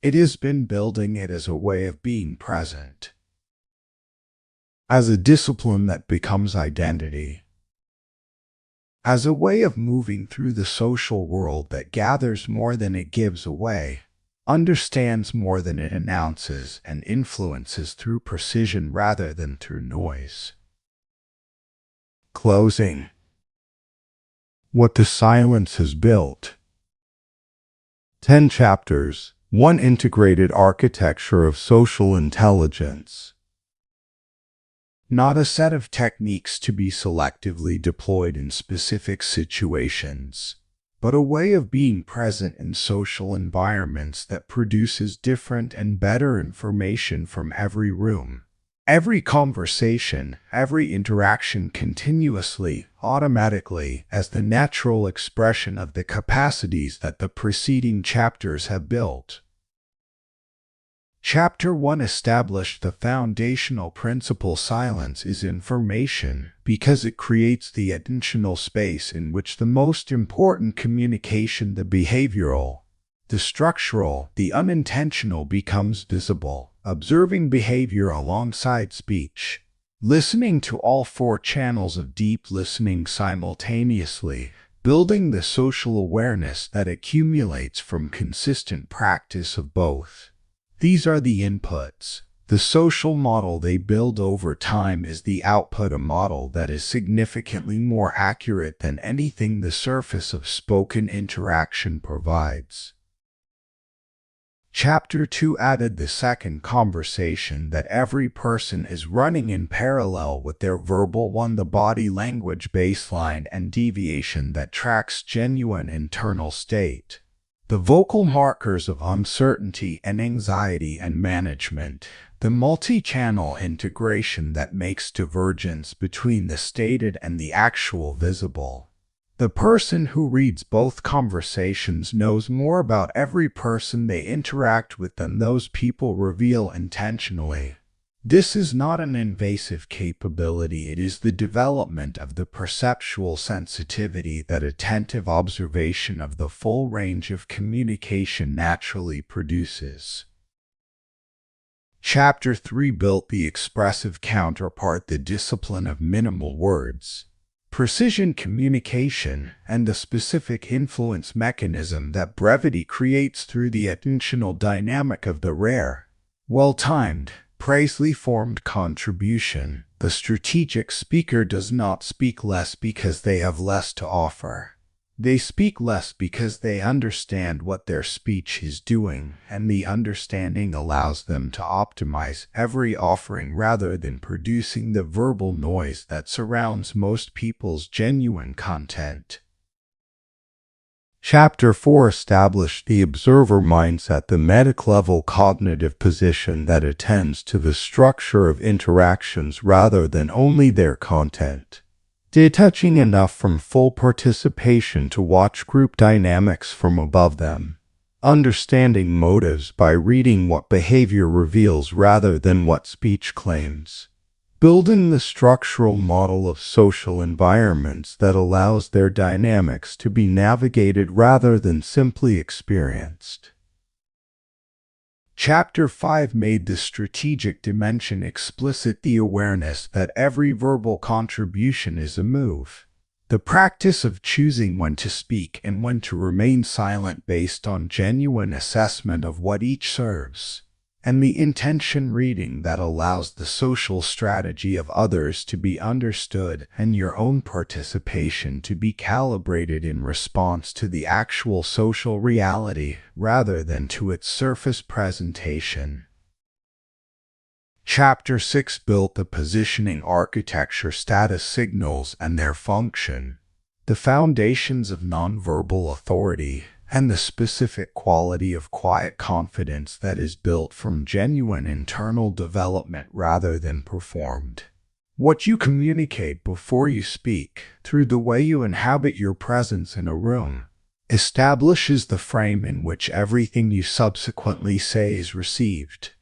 It has been building it as a way of being present, as a discipline that becomes identity, as a way of moving through the social world that gathers more than it gives away, understands more than it announces, and influences through precision rather than through noise. Closing. What the silence has built. 10 chapters, one integrated architecture of social intelligence. Not a set of techniques to be selectively deployed in specific situations, but a way of being present in social environments that produces different and better information from every room, every conversation, every interaction continuously, automatically, as the natural expression of the capacities that the preceding chapters have built. Chapter 1 established the foundational principle: silence is information, because it creates the attentional space in which the most important communication, the behavioral, the structural, the unintentional, becomes visible. Observing behavior alongside speech, listening to all 4 channels of deep listening simultaneously, building the social awareness that accumulates from consistent practice of both. These are the inputs. The social model they build over time is the output, a model that is significantly more accurate than anything the surface of spoken interaction provides. Chapter 2 added the second conversation that every person is running in parallel with their verbal one, the body language baseline and deviation that tracks genuine internal state. The vocal markers of uncertainty and anxiety and management, the multi-channel integration that makes divergence between the stated and the actual visible. The person who reads both conversations knows more about every person they interact with than those people reveal intentionally. This is not an invasive capability, it is the development of the perceptual sensitivity that attentive observation of the full range of communication naturally produces. Chapter 3 built the expressive counterpart, the discipline of minimal words, precision communication, and the specific influence mechanism that brevity creates through the attentional dynamic of the rare, well-timed, precisely-formed contribution. The strategic speaker does not speak less because they have less to offer. They speak less because they understand what their speech is doing, and the understanding allows them to optimize every offering rather than producing the verbal noise that surrounds most people's genuine content. Chapter 4 established the observer mindset, the meta-level cognitive position that attends to the structure of interactions rather than only their content. Detaching enough from full participation to watch group dynamics from above them. Understanding motives by reading what behavior reveals rather than what speech claims. Building the structural model of social environments that allows their dynamics to be navigated rather than simply experienced. Chapter 5 made the strategic dimension explicit, the awareness that every verbal contribution is a move. The practice of choosing when to speak and when to remain silent based on genuine assessment of what each serves. And the intention reading that allows the social strategy of others to be understood and your own participation to be calibrated in response to the actual social reality rather than to its surface presentation. Chapter 6 built the positioning architecture, status signals and their function, the foundations of nonverbal authority, and the specific quality of quiet confidence that is built from genuine internal development rather than performed. What you communicate before you speak, through the way you inhabit your presence in a room, establishes the frame in which everything you subsequently say is received.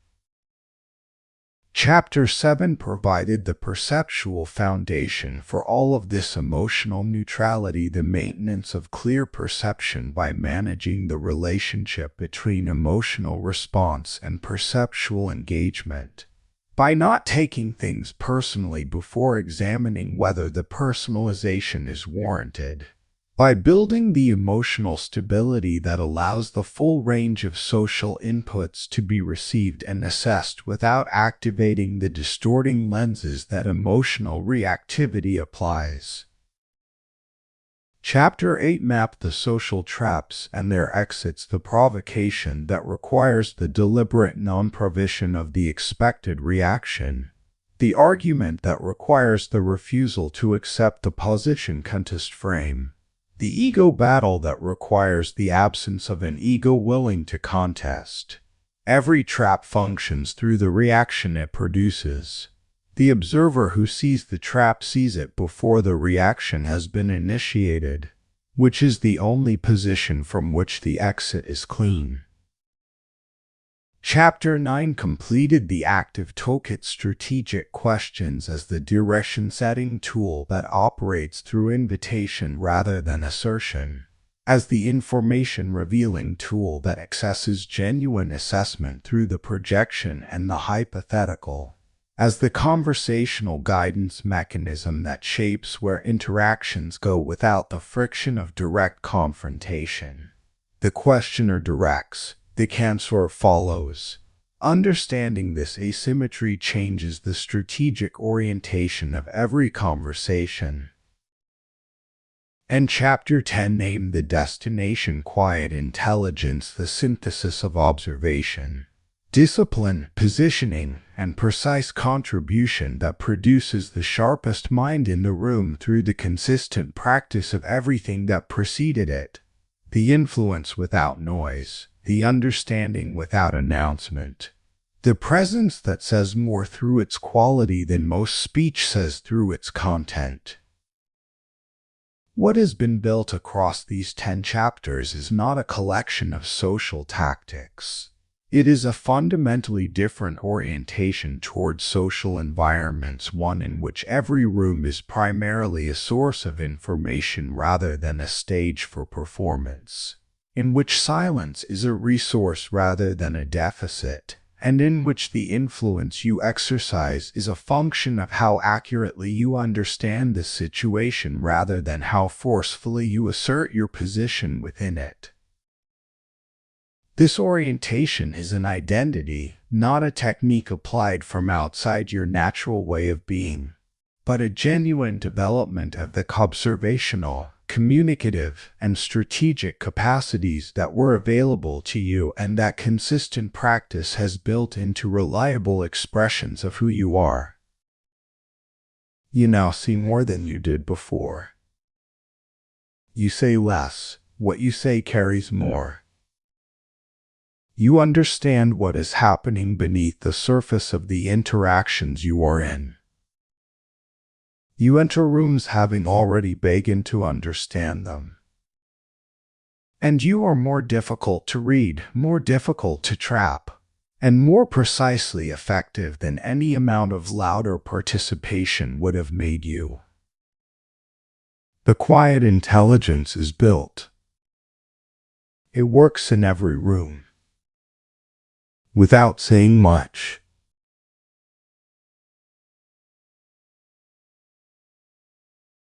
Chapter 7 provided the perceptual foundation for all of this: emotional neutrality, the maintenance of clear perception by managing the relationship between emotional response and perceptual engagement. By not taking things personally before examining whether the personalization is warranted. By building the emotional stability that allows the full range of social inputs to be received and assessed without activating the distorting lenses that emotional reactivity applies. Chapter 8 mapped the social traps and their exits, the provocation that requires the deliberate non-provision of the expected reaction. The argument that requires the refusal to accept the position contest frame. The ego battle that requires the absence of an ego willing to contest. Every trap functions through the reaction it produces. The observer who sees the trap sees it before the reaction has been initiated, which is the only position from which the exit is clean. Chapter 9 completed the active toolkit, strategic questions as the direction-setting tool that operates through invitation rather than assertion, as the information-revealing tool that accesses genuine assessment through the projection and the hypothetical, as the conversational guidance mechanism that shapes where interactions go without the friction of direct confrontation. The questioner directs, the answer follows. Understanding this asymmetry changes the strategic orientation of every conversation. And Chapter 10 named the destination Quiet Intelligence, the synthesis of observation, discipline, positioning, and precise contribution that produces the sharpest mind in the room through the consistent practice of everything that preceded it. The influence without noise, the understanding without announcement, the presence that says more through its quality than most speech says through its content. What has been built across these 10 chapters is not a collection of social tactics. It is a fundamentally different orientation towards social environments, one in which every room is primarily a source of information rather than a stage for performance, in which silence is a resource rather than a deficit, and in which the influence you exercise is a function of how accurately you understand the situation rather than how forcefully you assert your position within it. This orientation is an identity, not a technique applied from outside your natural way of being, but a genuine development of the observational, communicative, and strategic capacities that were available to you and that consistent practice has built into reliable expressions of who you are. You now see more than you did before. You say less, what you say carries more. You understand what is happening beneath the surface of the interactions you are in. You enter rooms having already begun to understand them. And you are more difficult to read, more difficult to trap, and more precisely effective than any amount of louder participation would have made you. The quiet intelligence is built. It works in every room. Without saying much.